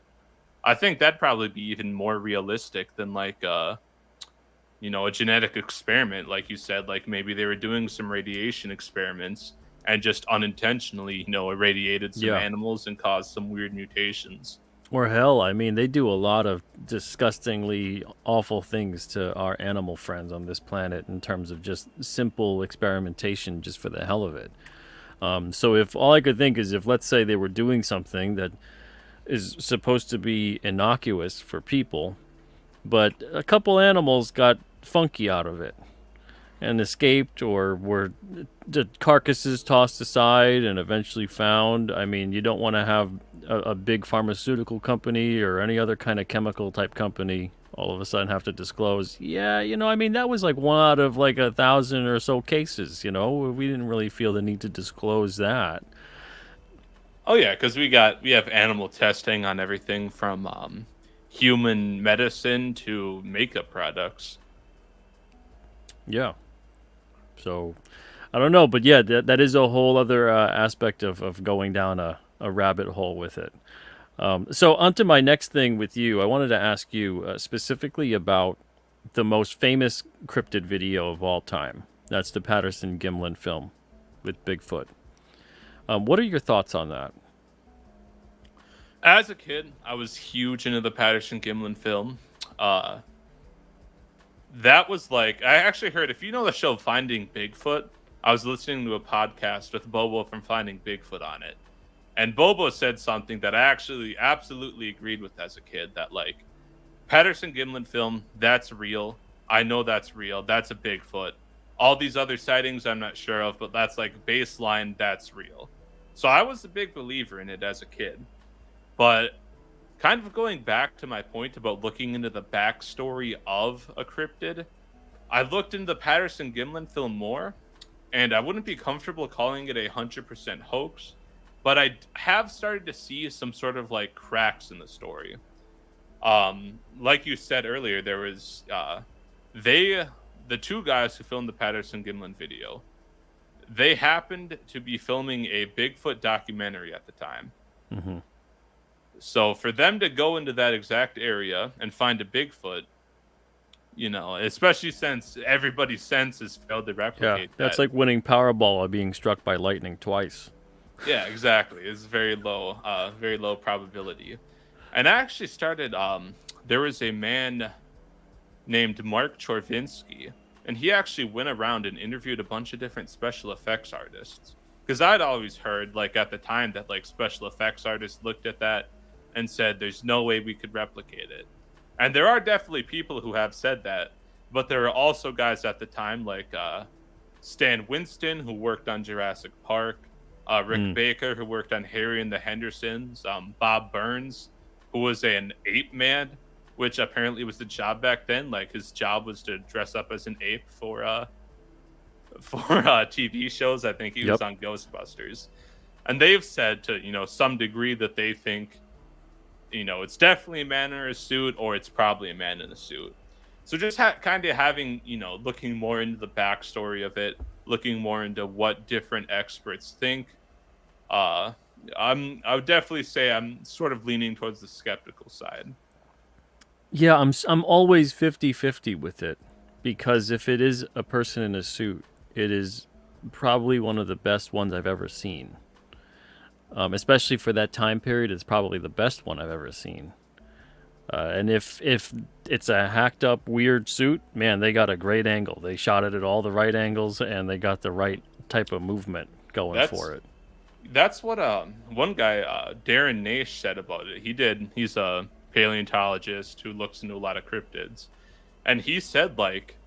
I think that'd probably be even more realistic than like a genetic experiment, like you said, like maybe they were doing some radiation experiments and just unintentionally, irradiated some Yeah. animals and caused some weird mutations. Or hell, I mean, they do a lot of disgustingly awful things to our animal friends on this planet in terms of just simple experimentation just for the hell of it. So if all I could think is if, let's say, they were doing something that is supposed to be innocuous for people, but a couple animals got funky out of it and escaped or were the carcasses tossed aside and eventually found. I mean, you don't want to have a big pharmaceutical company or any other kind of chemical type company all of a sudden have to disclose, yeah, I mean, that was like one out of like 1,000 or so cases, we didn't really feel the need to disclose that. Oh yeah, because we have animal testing on everything from human medicine to makeup products. Yeah. So I don't know, but yeah, that is a whole other aspect of going down a rabbit hole with it. So on to my next thing with you. I wanted to ask you specifically about the most famous cryptid video of all time. That's the Patterson Gimlin film with Bigfoot. What are your thoughts on that? As a kid, I was huge into the Patterson Gimlin film. Uh, that was like I actually heard, if you know the show Finding Bigfoot, I was listening to a podcast with Bobo from Finding Bigfoot on it. And Bobo said something that I actually absolutely agreed with as a kid, that like Patterson Gimlin film, that's real. I know that's real. That's a Bigfoot. All these other sightings I'm not sure of, but that's like baseline, that's real. So I was a big believer in it as a kid. But kind of going back to my point about looking into the backstory of a cryptid, I looked into the Patterson Gimlin film more, and I wouldn't be comfortable calling it 100% hoax, but I have started to see some sort of like cracks in the story. Like you said earlier, there was the two guys who filmed the Patterson Gimlin video. They happened to be filming a Bigfoot documentary at the time. Mm-hmm. So for them to go into that exact area and find a Bigfoot, especially since everybody's senses failed to Yeah, replicate that's that. like winning Powerball or being struck by lightning twice. Yeah, exactly. It's very low probability. And I actually started. There was a man named Mark Chorvinsky, and he actually went around and interviewed a bunch of different special effects artists. Because I'd always heard, like at the time, that like special effects artists looked at that and said, "There's no way we could replicate it." And there are definitely people who have said that, but there are also guys at the time like Stan Winston, who worked on Jurassic Park, Rick Baker, who worked on Harry and the Hendersons, Bob Burns, who was an ape man, which apparently was the job back then. Like his job was to dress up as an ape for TV shows. I think he was Yep. on Ghostbusters, and they've said to some degree that they think it's definitely a man in a suit, or it's probably a man in a suit. So just kind of having looking more into the backstory of it, looking more into what different experts think. I would definitely say I'm sort of leaning towards the skeptical side. Yeah, I'm always 50-50 with it because if it is a person in a suit, it is probably one of the best ones I've ever seen. Especially for that time period, it's probably the best one I've ever seen. And if it's a hacked up weird suit, man, they got a great angle. They shot it at all the right angles, and they got the right type of movement going That's for it. that's what one guy Darren Naish said about it. He's a paleontologist who looks into a lot of cryptids, and he said like,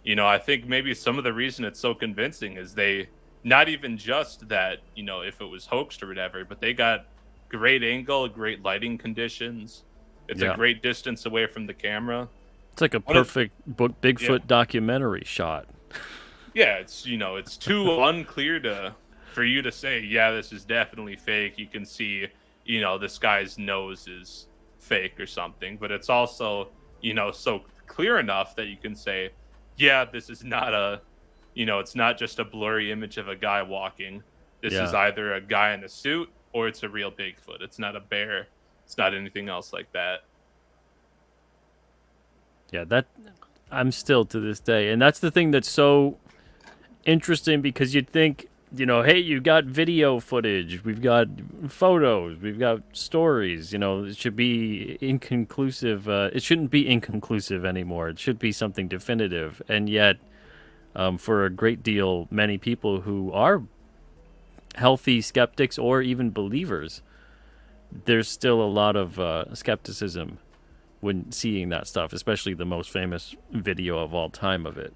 I think maybe some of the reason it's so convincing is they not even just that, if it was hoaxed or whatever, but they got great angle, great lighting conditions. It's a Yeah, great distance away from the camera. it's like a One of perfect yeah, Bigfoot documentary shot. yeah, it's too unclear for you to say, yeah, this is definitely fake. You can see, this guy's nose is fake or something, but it's also, so clear enough that you can say, yeah, this is not it's not just a blurry image of a guy walking. This is Yeah, either a guy in a suit or it's a real Bigfoot. It's not a bear. It's not anything else like that. yeah. That I'm still to this day, and that's the thing that's so interesting because you'd think, hey, you got video footage, we've got photos, we've got stories. It should be inconclusive. It shouldn't be inconclusive anymore. It should be something definitive. And yet, for a great deal, many people who are healthy skeptics or even believers, there's still a lot of skepticism when seeing that stuff, especially the most famous video of all time of it.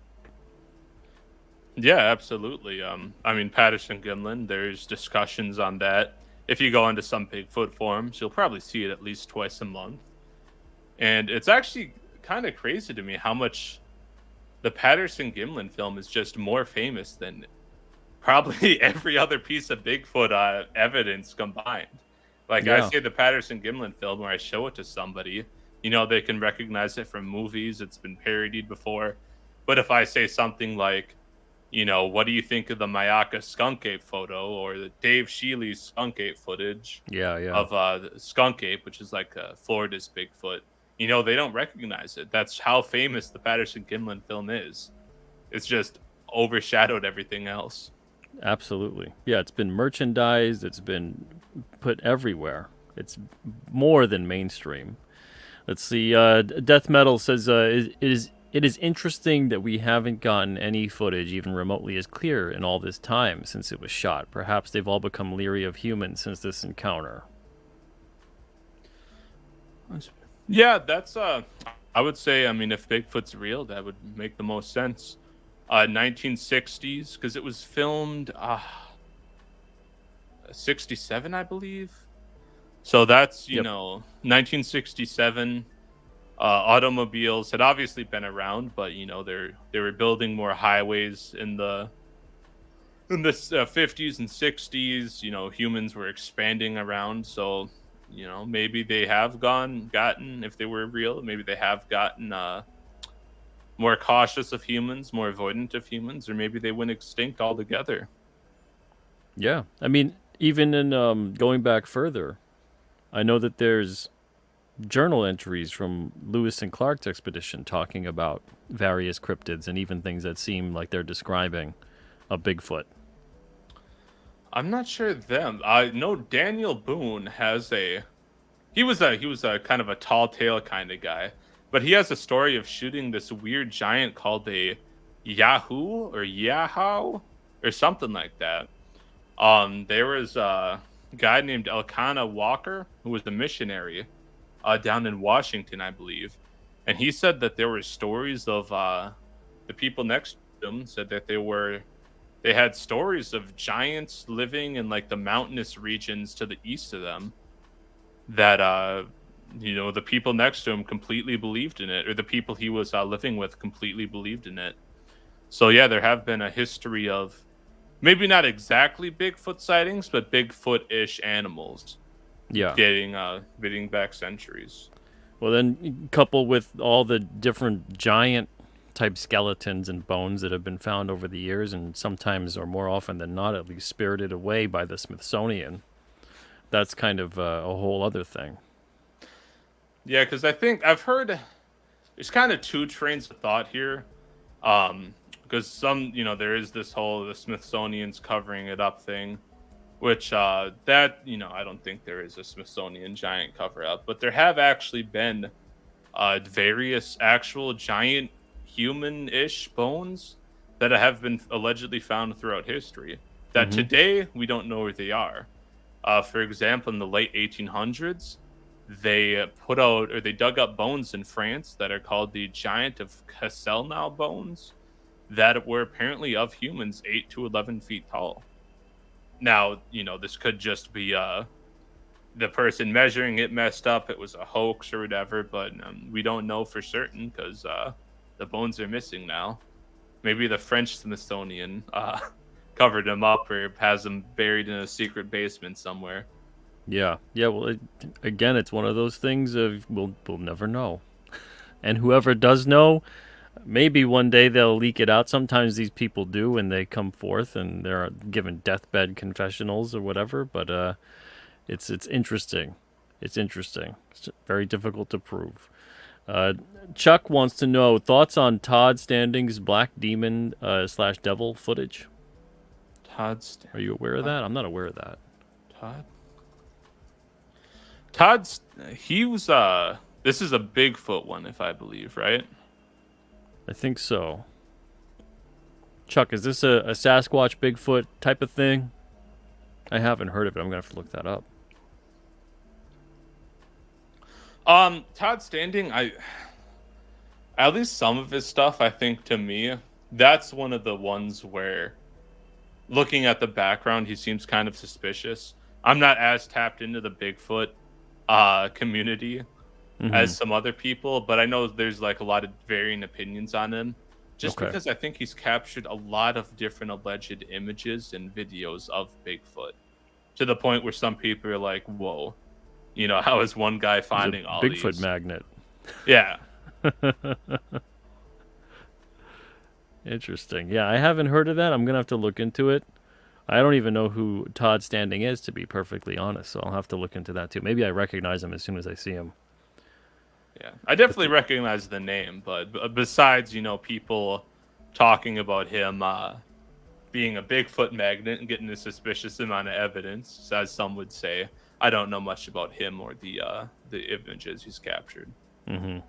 Yeah, absolutely. I mean, Patterson Gimlin, there's discussions on that. If you go into some Bigfoot forums, you'll probably see it at least twice a month. And it's actually kind of crazy to me how much the Patterson Gimlin film is just more famous than probably every other piece of Bigfoot evidence combined. Like I Yeah, say, the Patterson Gimlin film, where I show it to somebody, they can recognize it from movies. It's been parodied before. But if I say something like, what do you think of the Mayaka skunk ape photo or the Dave Shealy's skunk ape footage yeah, yeah. of the skunk ape, which is like Florida's Bigfoot? They don't recognize it. That's how famous the Patterson Gimlin film is. It's just overshadowed everything else. Absolutely. Yeah, it's been merchandised, it's been put everywhere. It's more than mainstream. Let's see. Death Metal says it is interesting that we haven't gotten any footage even remotely as clear in all this time since it was shot. Perhaps they've all become leery of humans since this encounter. Yeah, that's I would say, I mean, if Bigfoot's real, that would make the most sense. 1960s, because it was filmed 67, I believe. So that's, Yep. 1967. Automobiles had obviously been around, but they were building more highways in the 50s and 60s. Humans were expanding around, so maybe they have gotten, if they were real, maybe they have gotten more cautious of humans, more avoidant of humans, or maybe they went extinct altogether. Yeah. I mean, even in going back further, I know that there's journal entries from Lewis and Clark's expedition talking about various cryptids and even things that seem like they're describing a Bigfoot. I'm not sure them. I know Daniel Boone has a he was a kind of a tall tale kind of guy, but he has a story of shooting this weird giant called a Yahoo or Yahoo or something like that. There was a guy named Elkanah Walker who was a missionary down in Washington, I believe, and he said that there were stories of the people next to him said that they had stories of giants living in like the mountainous regions to the east of them that the people next to him completely believed in it, or the people he was living with completely believed in it. So yeah, there have been a history of maybe not exactly Bigfoot sightings, but Bigfoot-ish animals Yeah. dating back centuries. Well, then coupled with all the different giant type skeletons and bones that have been found over the years, and sometimes or more often than not, at least spirited away by the Smithsonian, that's kind of a whole other thing. Yeah, because I think I've heard there's kind of two trains of thought here. Because there is this whole the Smithsonian's covering it up thing, which I don't think there is a Smithsonian giant cover up, but there have actually been various actual giant human-ish bones that have been allegedly found throughout history. That Mm-hmm. today we don't know where they are. For example, in the late 1800s, they put out or they dug up bones in France that are called the Giant of Castelnau bones that were apparently of humans 8 to 11 feet tall. Now, this could just be the person measuring it messed up. It was a hoax or whatever, but we don't know for certain because the bones are missing now. Maybe the French Smithsonian covered them up or has them buried in a secret basement somewhere. Yeah, yeah. Well, again, it's one of those things of we'll never know. And whoever does know, maybe one day they'll leak it out. Sometimes these people do, and they come forth and they're given deathbed confessionals or whatever. But it's interesting. It's interesting. It's very difficult to prove. Uh, Chuck wants to know thoughts on Todd Standing's Black Demon slash Devil footage. Are you aware of that? I'm not aware of that. Todd. Todd's he was this is a Bigfoot one, if I believe, right? I think so. Chuck, is this a Sasquatch Bigfoot type of thing? I haven't heard of it. I'm gonna have to look that up. Todd Standing, I at least some of his stuff, I think to me, that's one of the ones where looking at the background, he seems kind of suspicious. I'm not as tapped into the Bigfoot community Mm-hmm. as some other people, but I know there's like a lot of varying opinions on him. Just Okay. because I think he's captured a lot of different alleged images and videos of Bigfoot to the point where some people are like, whoa, how is one guy He's a finding all Bigfoot these? magnet. Yeah. Interesting. Yeah, I haven't heard of that. I'm gonna have to look into it. I don't even know who Todd Standing is, to be perfectly honest. So I'll have to look into that too. Maybe I recognize him as soon as I see him. Yeah. I definitely recognize the name, but besides, people talking about him being a Bigfoot magnet and getting a suspicious amount of evidence, as some would say, I don't know much about him or the images he's captured. Mm-hmm.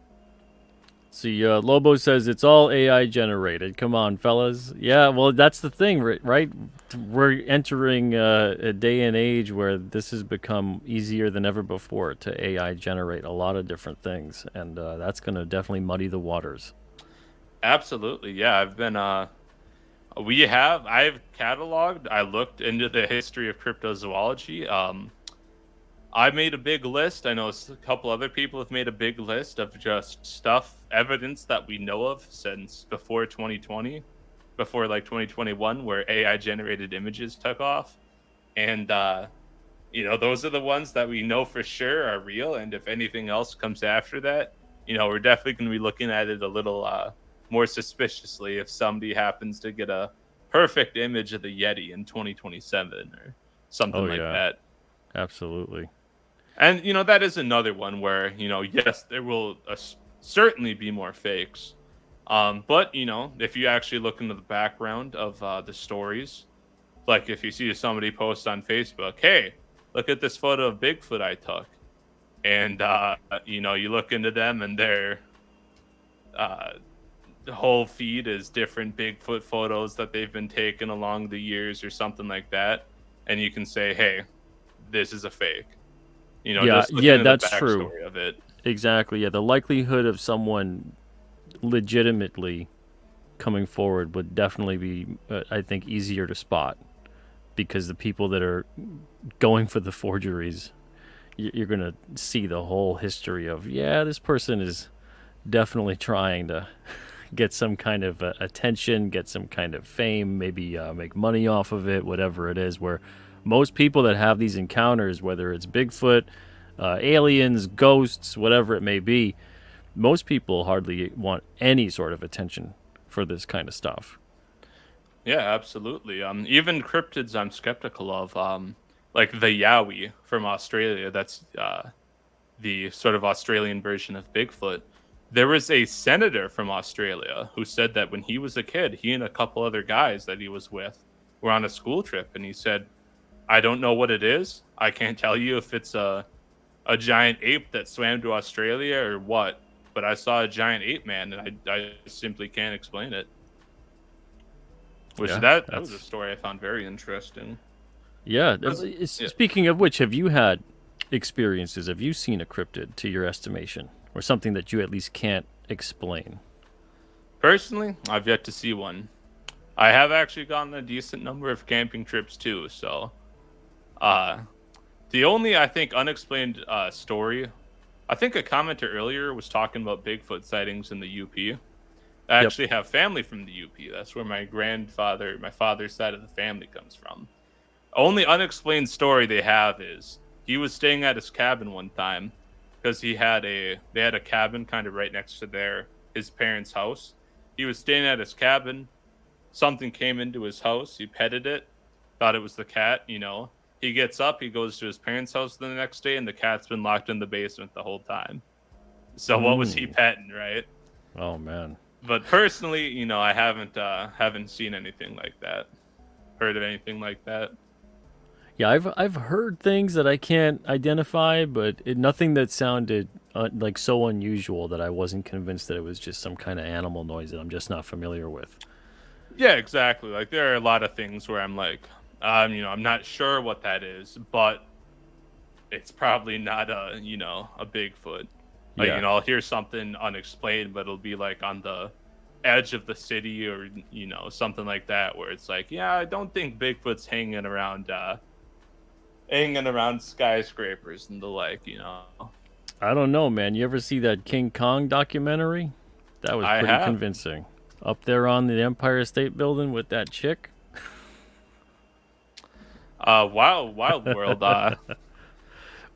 See, Lobo says it's all AI generated. Come on, fellas. Yeah, well, that's the thing, right? We're entering a day and age where this has become easier than ever before to AI generate a lot of different things, and that's going to definitely muddy the waters. Absolutely. Yeah, I've cataloged, I looked into the history of cryptozoology. I made a big list. I know a couple other people have made a big list of just evidence that we know of since before 2020, before like 2021, where AI generated images took off. And, those are the ones that we know for sure are real. And if anything else comes after that, we're definitely going to be looking at it a little more suspiciously if somebody happens to get a perfect image of the Yeti in 2027 or something Oh like yeah, that. absolutely. And that is another one where yes, there will certainly be more fakes. But if you actually look into the background of the stories, like if you see somebody post on Facebook, "Hey, look at this photo of Bigfoot I took," and you look into them and uh, the whole feed is different Bigfoot photos that they've been taken along the years or something like that, and you can say, "Hey, this is a fake." Yeah, Just looking yeah, at the that's true. backstory of it. Exactly. Yeah, the likelihood of someone legitimately coming forward would definitely be, I think, easier to spot because the people that are going for the forgeries, you're going to see the whole history of, yeah, this person is definitely trying to get some kind of attention, get some kind of fame, maybe make money off of it, whatever it is. Where most people that have these encounters, whether it's Bigfoot, aliens, ghosts, whatever it may be, most people hardly want any sort of attention for this kind of stuff. Yeah, absolutely. Even cryptids, I'm skeptical of. Like the Yowie from Australia. That's the sort of Australian version of Bigfoot. There was a senator from Australia who said that when he was a kid, he and a couple other guys that he was with were on a school trip, and he said, "I don't know what it is. I can't tell you if it's a giant ape that swam to Australia or what, but I saw a giant ape man, and I simply can't explain it. Which Yeah, that was a that's story I found very interesting. yeah. 'Cause- yeah. Speaking of which, have you had experiences? Have you seen a cryptid to your estimation, or something that you at least can't explain? Personally, I've yet to see one. I have actually gone a decent number of camping trips too, so uh the only I think unexplained story, I think a commenter earlier was talking about Bigfoot sightings in the UP. I Yep. actually have family from the UP. That's where my father's side of the family comes from. Only unexplained story they have is he was staying at his cabin one time because they had a cabin kind of right next to his parents' house. He was staying at his cabin. Something came into his house. He petted it, thought it was the cat. He gets up, he goes to his parents' house the next day, and the cat's been locked in the basement the whole time. So what was he Mm. petting, right? Oh man. But personally, I haven't seen anything like that, heard of anything like that. Yeah, I've heard things that I can't identify, but nothing that sounded like so unusual that I wasn't convinced that it was just some kind of animal noise that I'm just not familiar with. Yeah, exactly. Like there are a lot of things where I'm like, I'm not sure what that is, but it's probably not a Bigfoot. Like, Yeah. I'll hear something unexplained, but it'll be like on the edge of the city or, something like that where it's like, yeah, I don't think Bigfoot's hanging around skyscrapers and the like. I don't know, man. You ever see that King Kong documentary? That was I pretty have. convincing. Up there on the Empire State Building with that chick. Wild World. So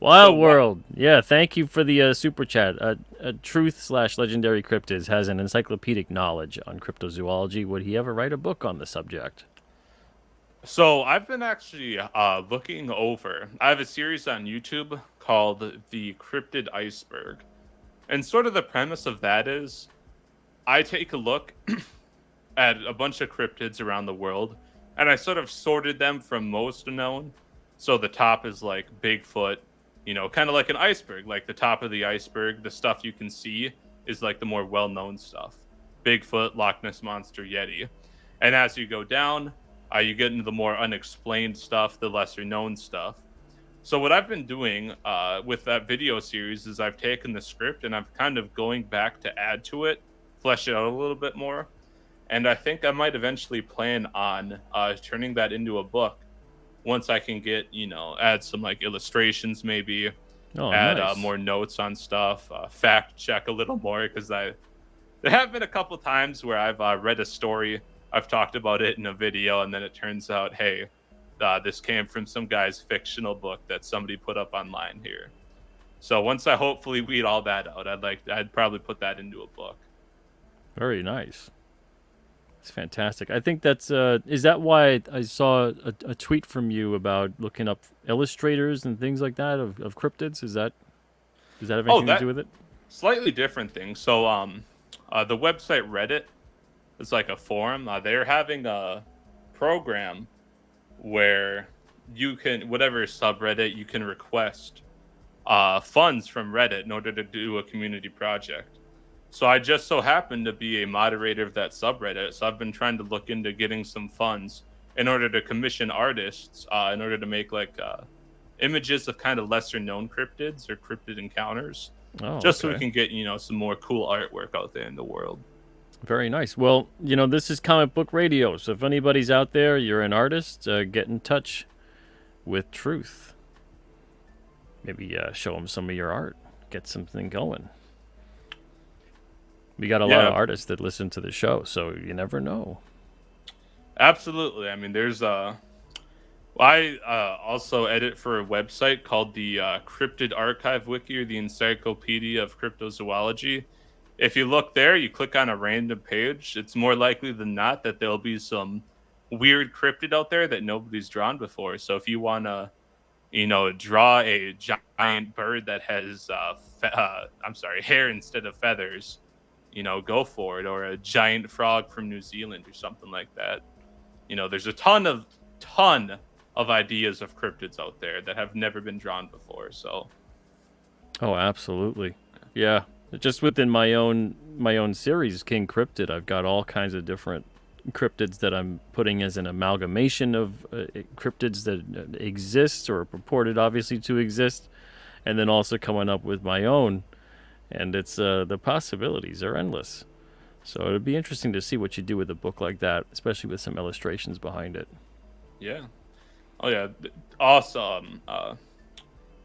Wild World. Yeah, thank you for the super chat. Truth/Legendary Cryptids has an encyclopedic knowledge on cryptozoology. Would he ever write a book on the subject? So I've been actually looking over. I have a series on YouTube called The Cryptid Iceberg. And sort of the premise of that is I take a look at a bunch of cryptids around the world and I sort of sorted them from most known. So the top is like Bigfoot, kind of like an iceberg, like the top of the iceberg, the stuff you can see is like the more well-known stuff. Bigfoot, Loch Ness Monster, Yeti. And as you go down, you get into the more unexplained stuff, the lesser known stuff. So what I've been doing with that video series is I've taken the script and I'm kind of going back to add to it, flesh it out a little bit more. And I think I might eventually plan on turning that into a book once I can get, add some like illustrations maybe, Oh, add nice. more notes on stuff, fact check a little more because there have been a couple times where I've read a story, I've talked about it in a video, and then it turns out, hey, this came from some guy's fictional book that somebody put up online here. So once I hopefully weed all that out, I'd probably put that into a book. Very nice. It's fantastic. I think that's is that why I saw a tweet from you about looking up illustrators and things like that of cryptids? Does that have Oh, anything to do that with it? slightly different thing. So the website Reddit is like a forum. They're having a program where you can, whatever subreddit, you can request funds from Reddit in order to do a community project. So I just so happen to be a moderator of that subreddit. So I've been trying to look into getting some funds in order to commission artists in order to make like images of kind of lesser known cryptids or cryptid encounters, Oh, just so we okay. can get some more cool artwork out there in the world. Very nice. Well, this is comic book radio. So if anybody's out there, you're an artist, get in touch with Truth. Maybe show them some of your art. Get something going. We got a lot of artists that listen to the show, so you never know. Absolutely. I mean, there's I also edit for a website called the Cryptid Archive Wiki, or the Encyclopedia of Cryptozoology. If you look there, you click on a random page, it's more likely than not that there'll be some weird cryptid out there that nobody's drawn before. So if you want to, draw a giant bird that has hair instead of feathers, go for it, or a giant frog from New Zealand or something like that. There's a ton of ideas of cryptids out there that have never been drawn before. So, Oh, absolutely. Yeah. Just within my own series, King Cryptid, I've got all kinds of different cryptids that I'm putting as an amalgamation of cryptids that exist or are purported obviously to exist, and then also coming up with my own. And it's the possibilities are endless. So it'd be interesting to see what you do with a book like that, especially with some illustrations behind it. Yeah. Oh yeah. Awesome.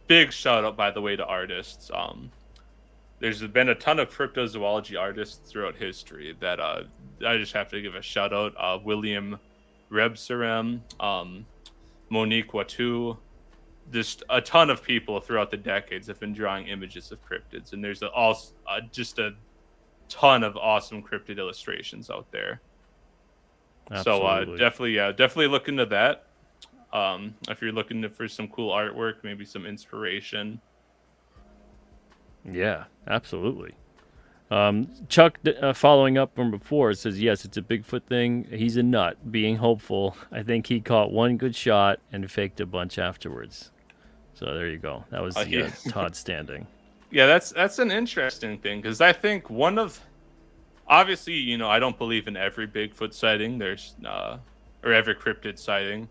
Big shout out, by the way, to artists. There's been a ton of cryptozoology artists throughout history that I just have to give a shout out. William Rebsaram, Monique Watu, just a ton of people throughout the decades have been drawing images of cryptids, and there's just a ton of awesome cryptid illustrations out there. So Absolutely. definitely look into that. If you're looking for some cool artwork, maybe some inspiration. Yeah, absolutely. Chuck, following up from before, says yes, it's a Bigfoot thing. He's a nut, being hopeful. I think he caught one good shot and faked a bunch afterwards. So there you go. That was the Yeah, Todd Standing. yeah, that's an interesting thing because I think one of obviously, I don't believe in every Bigfoot sighting. There's or every cryptid sighting.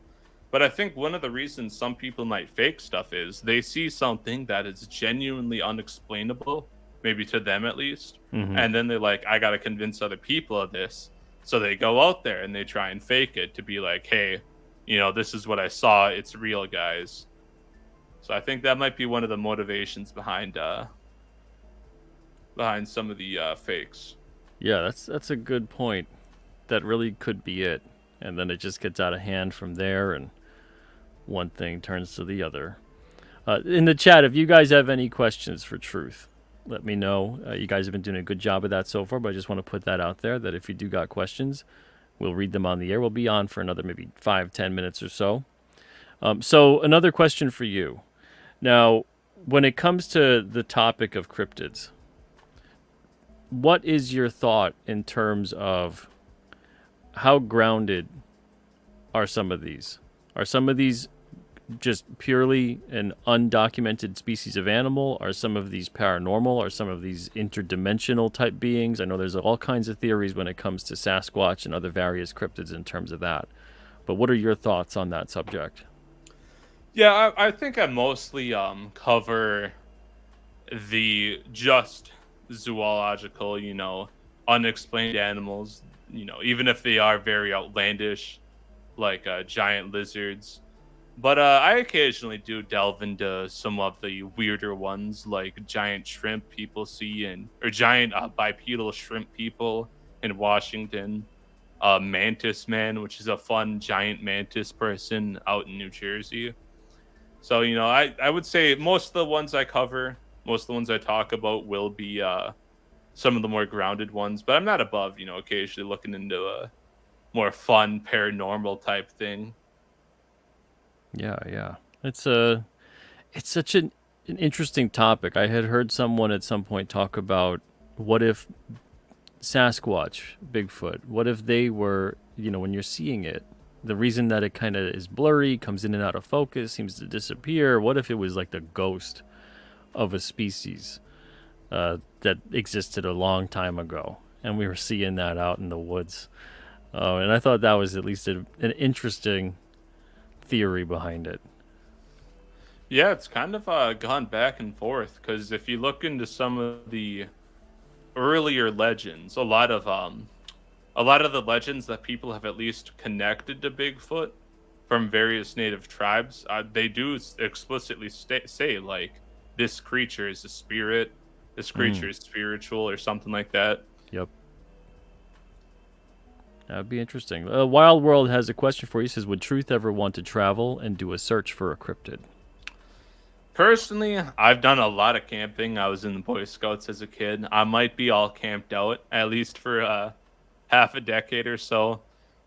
But I think one of the reasons some people might fake stuff is they see something that is genuinely unexplainable, maybe to them at least. Mm-hmm. And then they're like, I got to convince other people of this. So they go out there and they try and fake it to be like, hey, this is what I saw. It's real, guys. So I think that might be one of the motivations behind some of the fakes. Yeah, that's a good point. That really could be it. And then it just gets out of hand from there, and one thing turns to the other. In the chat, if you guys have any questions for Truth, let me know. You guys have been doing a good job of that so far, but I just want to put that out there that if you do got questions, we'll read them on the air. We'll be on for another maybe 5-10 minutes or so. So another question for you. Now, when it comes to the topic of cryptids, what is your thought in terms of how grounded are some of these? Are some of these just purely an undocumented species of animal? Are some of these paranormal? Are some of these interdimensional type beings? I know there's all kinds of theories when it comes to Sasquatch and other various cryptids in terms of that. But what are your thoughts on that subject? Yeah, I think I mostly cover the just zoological, unexplained animals, even if they are very outlandish, like giant lizards. But I occasionally do delve into some of the weirder ones, like giant shrimp people see or giant bipedal shrimp people in Washington. Mantis Man, which is a fun giant mantis person out in New Jersey. So, I would say most of the ones I cover, most of the ones I talk about will be some of the more grounded ones, but I'm not above, occasionally looking into a more fun paranormal type thing. Yeah, yeah. It's such an interesting topic. I had heard someone at some point talk about what if Sasquatch, Bigfoot, what if they were, when you're seeing it, the reason that it kind of is blurry, comes in and out of focus, seems to disappear, what if it was like the ghost of a species that existed a long time ago, and we were seeing that out in the woods? And I thought that was at least an interesting theory behind it. Yeah, it's kind of gone back and forth because if you look into some of the earlier legends, a lot of the legends that people have at least connected to Bigfoot from various native tribes, they do explicitly say like this creature is a spirit, this creature is spiritual, or something like that. Yep. That would be interesting. Wild World has a question for you. He says, would Truth ever want to travel and do a search for a cryptid? Personally, I've done a lot of camping. I was in the Boy Scouts as a kid. I might be all camped out, at least for half a decade or so.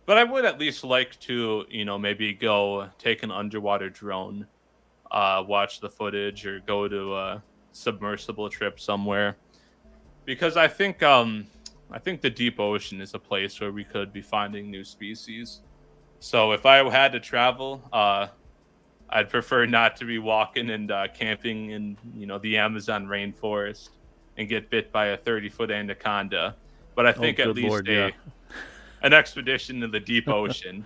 But I would at least like to, maybe go take an underwater drone, watch the footage, or go to a submersible trip somewhere. Because I think the deep ocean is a place where we could be finding new species. So if I had to travel, I'd prefer not to be walking and camping in, the Amazon rainforest. and get bit by a 30-foot anaconda. But I Oh, think at good least lord, yeah. an expedition to the deep ocean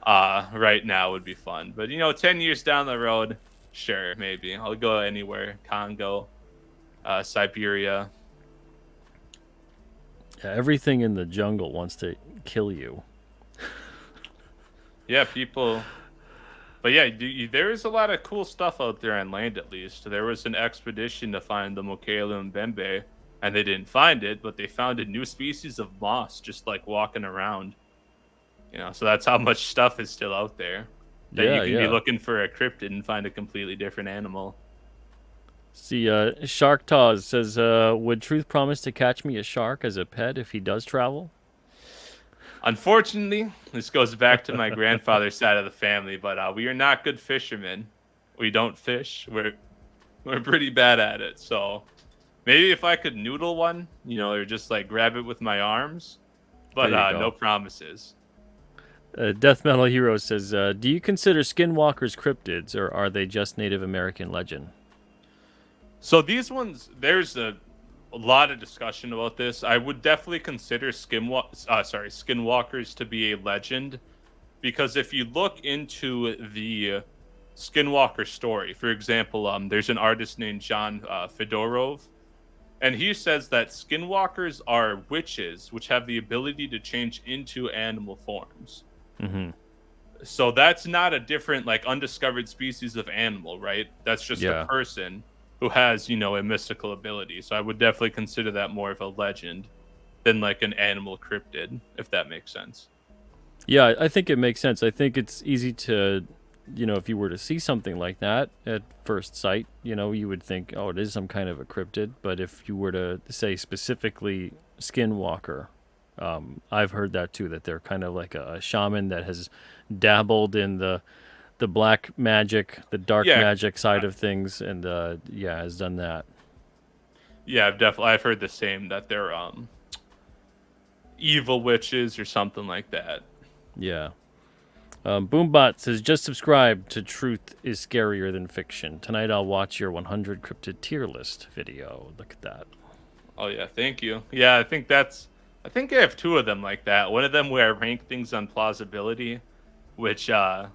right now would be fun. But 10 years down the road, sure, maybe I'll go anywhere. Congo, Siberia. Yeah, everything in the jungle wants to kill you. Yeah, people. But yeah, there is a lot of cool stuff out there on land. At least there was an expedition to find the Mokele Mbembe, and they didn't find it, but they found a new species of moss just like walking around. So that's how much stuff is still out there that you Yeah, can be yeah. looking for a cryptid and find a completely different animal. See, Shark Taz says, would Truth promise to catch me a shark as a pet if he does travel? Unfortunately, this goes back to my grandfather's side of the family, but we are not good fishermen. We don't fish. We're pretty bad at it. So maybe if I could noodle one, or just like grab it with my arms, but There you go. no promises. Death Metal Hero says, do you consider skinwalkers cryptids, or are they just Native American legend? So these ones, there's a lot of discussion about this. I would definitely consider skinwalkers to be a legend, because if you look into the skinwalker story, for example, there's an artist named John Fedorov, and he says that skinwalkers are witches which have the ability to change into animal forms. Mm-hmm. So that's not a different, like, undiscovered species of animal, right? That's just Yeah. a person who has, a mystical ability. So I would definitely consider that more of a legend than like an animal cryptid, if that makes sense. Yeah, I think it makes sense. I think it's easy to, if you were to see something like that at first sight, you would think, oh, it is some kind of a cryptid. But if you were to say specifically skinwalker, I've heard that too, that they're kind of like a shaman that has dabbled in the black magic, the dark Yeah, magic side of things, and has done that. yeah, I've heard the same, that they're evil witches or something like that. Yeah. Boombot says, just subscribe to Truth is Scarier Than Fiction. Tonight I'll watch your 100 cryptid tier list video. Look at that. Oh yeah, thank you. Yeah, I think I have two of them like that. One of them where I rank things on plausibility, which I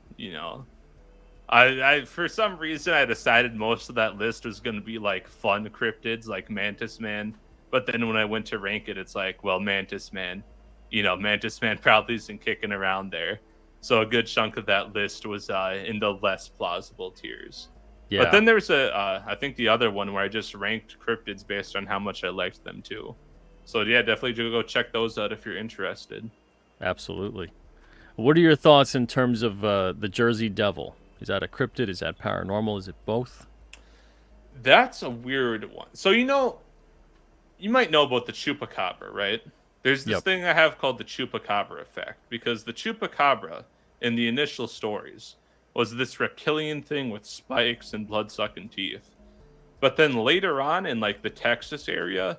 for some reason I decided most of that list was going to be like fun cryptids like Mantis Man, but then when I went to rank it, it's like, well, Mantis Man, Mantis Man probably isn't kicking around there. So a good chunk of that list was in the less plausible tiers. Yeah. But then there's I think the other one where I just ranked cryptids based on how much I liked them too. So yeah, definitely do go check those out if you're interested. Absolutely. What are your thoughts in terms of the Jersey Devil? Is that a cryptid? Is that paranormal? Is it both? That's a weird one. So you might know about the chupacabra, right? There's this thing I have called the chupacabra effect, because the chupacabra in the initial stories was this reptilian thing with spikes and blood-sucking teeth. But then later on in like the Texas area,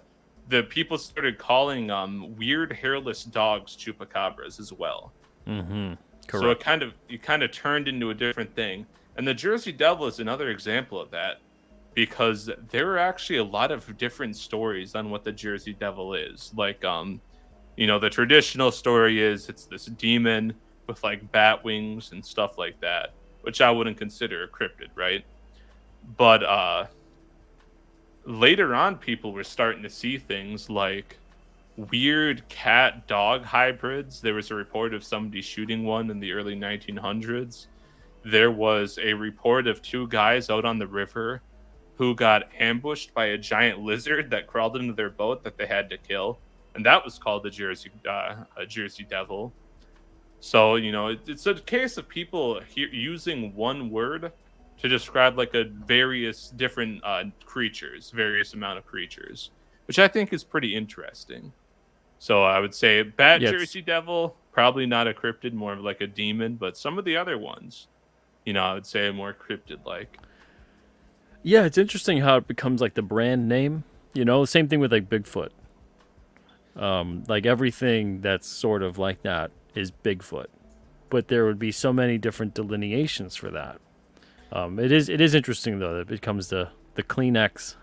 the people started calling weird hairless dogs chupacabras as well. Mm-hmm. Correct. So it kind of turned into a different thing. And the Jersey Devil is another example of that, because there are actually a lot of different stories on what the Jersey Devil is. Like the traditional story is it's this demon with like bat wings and stuff like that, which I wouldn't consider a cryptid, right? But later on, people were starting to see things like weird cat dog hybrids. There was a report of somebody shooting one in the early 1900s. There was a report of two guys out on the river who got ambushed by a giant lizard that crawled into their boat that they had to kill, and that was called the Jersey Devil. So it's a case of people using one word to describe like a various different various amount of creatures, which I think is pretty interesting. So I would say Jersey Devil, probably not a cryptid, more of like a demon, but some of the other ones, I would say more cryptid-like. Yeah, it's interesting how it becomes like the brand name. Same thing with like Bigfoot. Like everything that's sort of like that is Bigfoot, but there would be so many different delineations for that. It is interesting though that it becomes the Kleenex,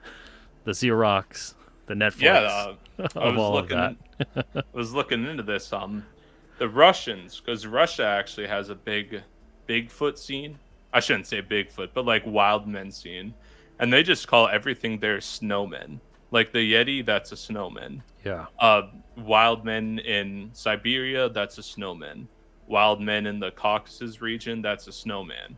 the Xerox, the Netflix Yeah, I of was all of looking that. in, was looking into this. The Russians, because Russia actually has a big Bigfoot scene. I shouldn't say Bigfoot, but like wild men scene, and they just call everything there snowmen. Like the Yeti, that's a snowman. Yeah. Uh, Wild men in Siberia, that's a snowman. Wild men in the Caucasus region, that's a snowman.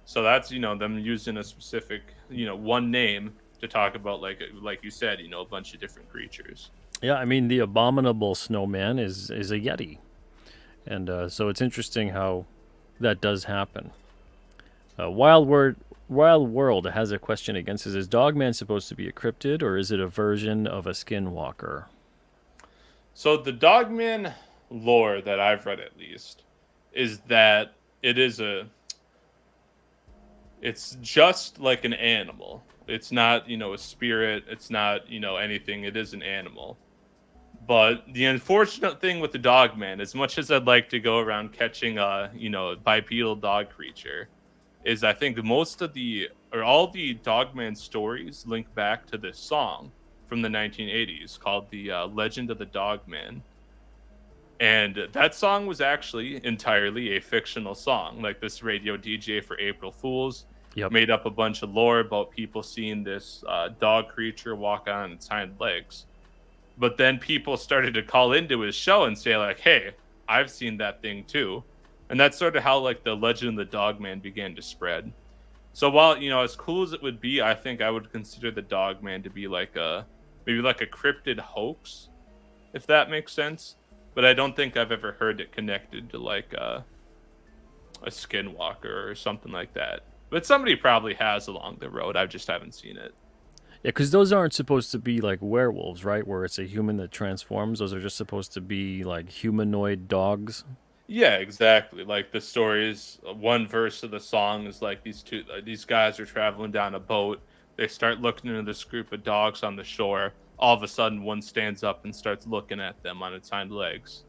So that's them using a specific one name to talk about like you said a bunch of different creatures. Yeah, I mean the abominable snowman is a Yeti, and so it's interesting how that does happen. Wild World has a question against us. Is Dogman supposed to be a cryptid or is it a version of a skinwalker? So the Dogman lore that I've read at least is that it's just like an animal. It's not, a spirit. It's not, anything. It is an animal. But the unfortunate thing with the Dogman, as much as I'd like to go around catching a bipedal dog creature, is I think most of the or all the Dogman stories link back to this song from the 1980s called the Legend of the Dogman. And that song was actually entirely a fictional song. Like this radio DJ for April Fools Yep. made up a bunch of lore about people seeing this dog creature walk on its hind legs. But then people started to call into his show and say like, "Hey, I've seen that thing too." And that's sort of how like the legend of the Dogman began to spread. So while as cool as it would be, I think I would consider the Dogman to be like maybe like a cryptid hoax, if that makes sense. But I don't think I've ever heard it connected to like a skinwalker or something like that. But somebody probably has along the road. I just haven't seen it. Yeah, because those aren't supposed to be like werewolves, right? Where it's a human that transforms. Those are just supposed to be like humanoid dogs. Yeah, exactly. Like the stories, one verse of the song is like these guys are traveling down a boat. They start looking into this group of dogs on the shore. All of a sudden, one stands up and starts looking at them on its hind legs.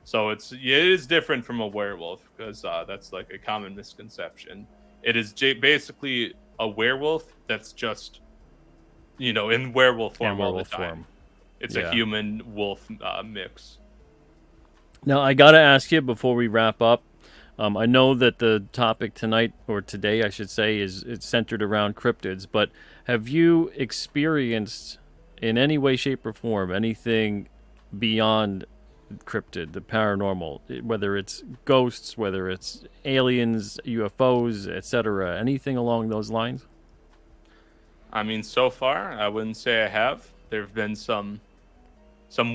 So it is different from a werewolf because that's like a common misconception. It is basically a werewolf that's just in werewolf And form all the werewolf time. form. It's a Yeah. human wolf mix. Now, I got to ask you before we wrap up. I know that the topic tonight, or today, I should say, is it's centered around cryptids, but have you experienced in any way, shape, or form anything beyond cryptid, the paranormal, whether it's ghosts, whether it's aliens, UFOs, etc., anything along those lines? I mean, so far, I wouldn't say I have. There have been some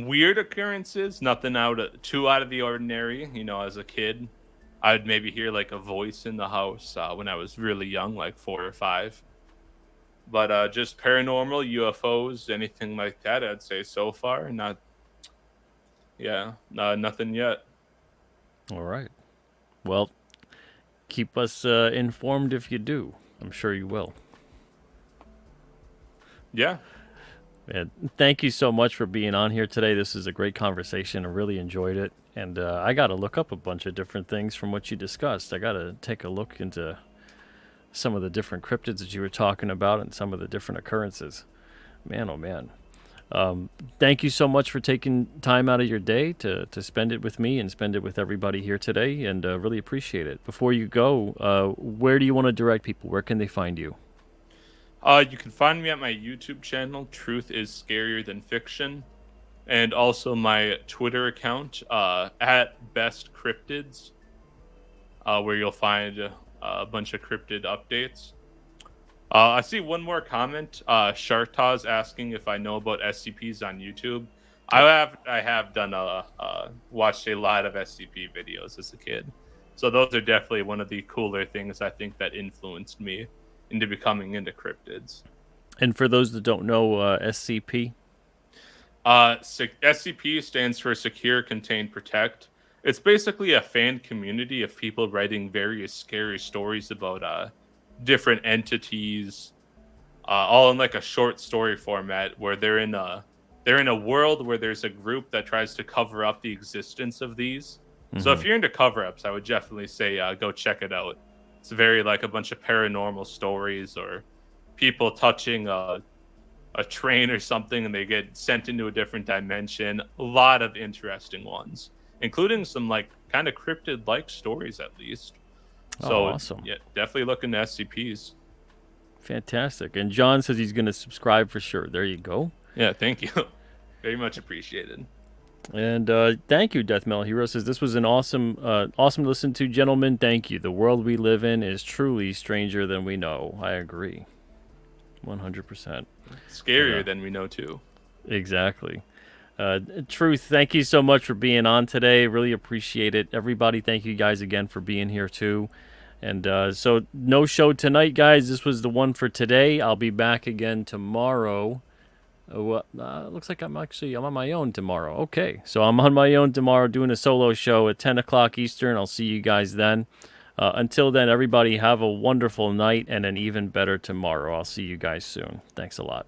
weird occurrences, nothing too out of the ordinary. As a kid, I'd maybe hear like a voice in the house when I was really young, like 4 or 5. But just paranormal, UFOs, anything like that, I'd say so far, not. Yeah, nothing yet. All right. Well, keep us informed if you do. I'm sure you will. Yeah, And thank you so much for being on here today. This is a great conversation. I really enjoyed it. And I got to look up a bunch of different things from what you discussed. I got to take a look into some of the different cryptids that you were talking about and some of the different occurrences. Man, oh man. Thank you so much for taking time out of your day to spend it with me and spend it with everybody here today. And really appreciate it. Before you go, where do you want to direct people? Where can they find you? you can find me at my YouTube channel, Truth is Scarier Than Fiction, and also my Twitter account at Best Cryptids, where you'll find a bunch of cryptid updates. I see one more comment. Shartaz asking if I know about SCPs on YouTube. I have done watched a lot of SCP videos as a kid, so those are definitely one of the cooler things I think that influenced me into becoming into cryptids. And for those that don't know, SCP. SCP stands for Secure, Contain, Protect. It's basically a fan community of people writing various scary stories about different entities, all in like a short story format where they're in a world where there's a group that tries to cover up the existence of these. So if you're into cover-ups, I would definitely say go check it out. It's very like a bunch of paranormal stories or people touching a a train or something and they get sent into a different dimension. A lot of interesting ones, including some like kind of cryptid like stories at least. So awesome. yeah, definitely look into SCPs. Fantastic. And John says he's going to subscribe for sure. There you go. Yeah, thank you. Very much appreciated. And thank you, Death Metal Hero says this was an awesome to listen to, gentlemen. Thank you. The world we live in is truly stranger than we know. I agree. 100%. Scarier than we know too. Exactly. Truth, thank you so much for being on today. Really appreciate it. Everybody, thank you guys again for being here too. And so no show tonight, guys. This was the one for today. I'll be back again tomorrow. Looks like I'm on my own tomorrow. Okay, so I'm on my own tomorrow doing a solo show at 10 o'clock Eastern. I'll see you guys then. Until then, everybody have a wonderful night and an even better tomorrow. I'll see you guys soon. Thanks a lot.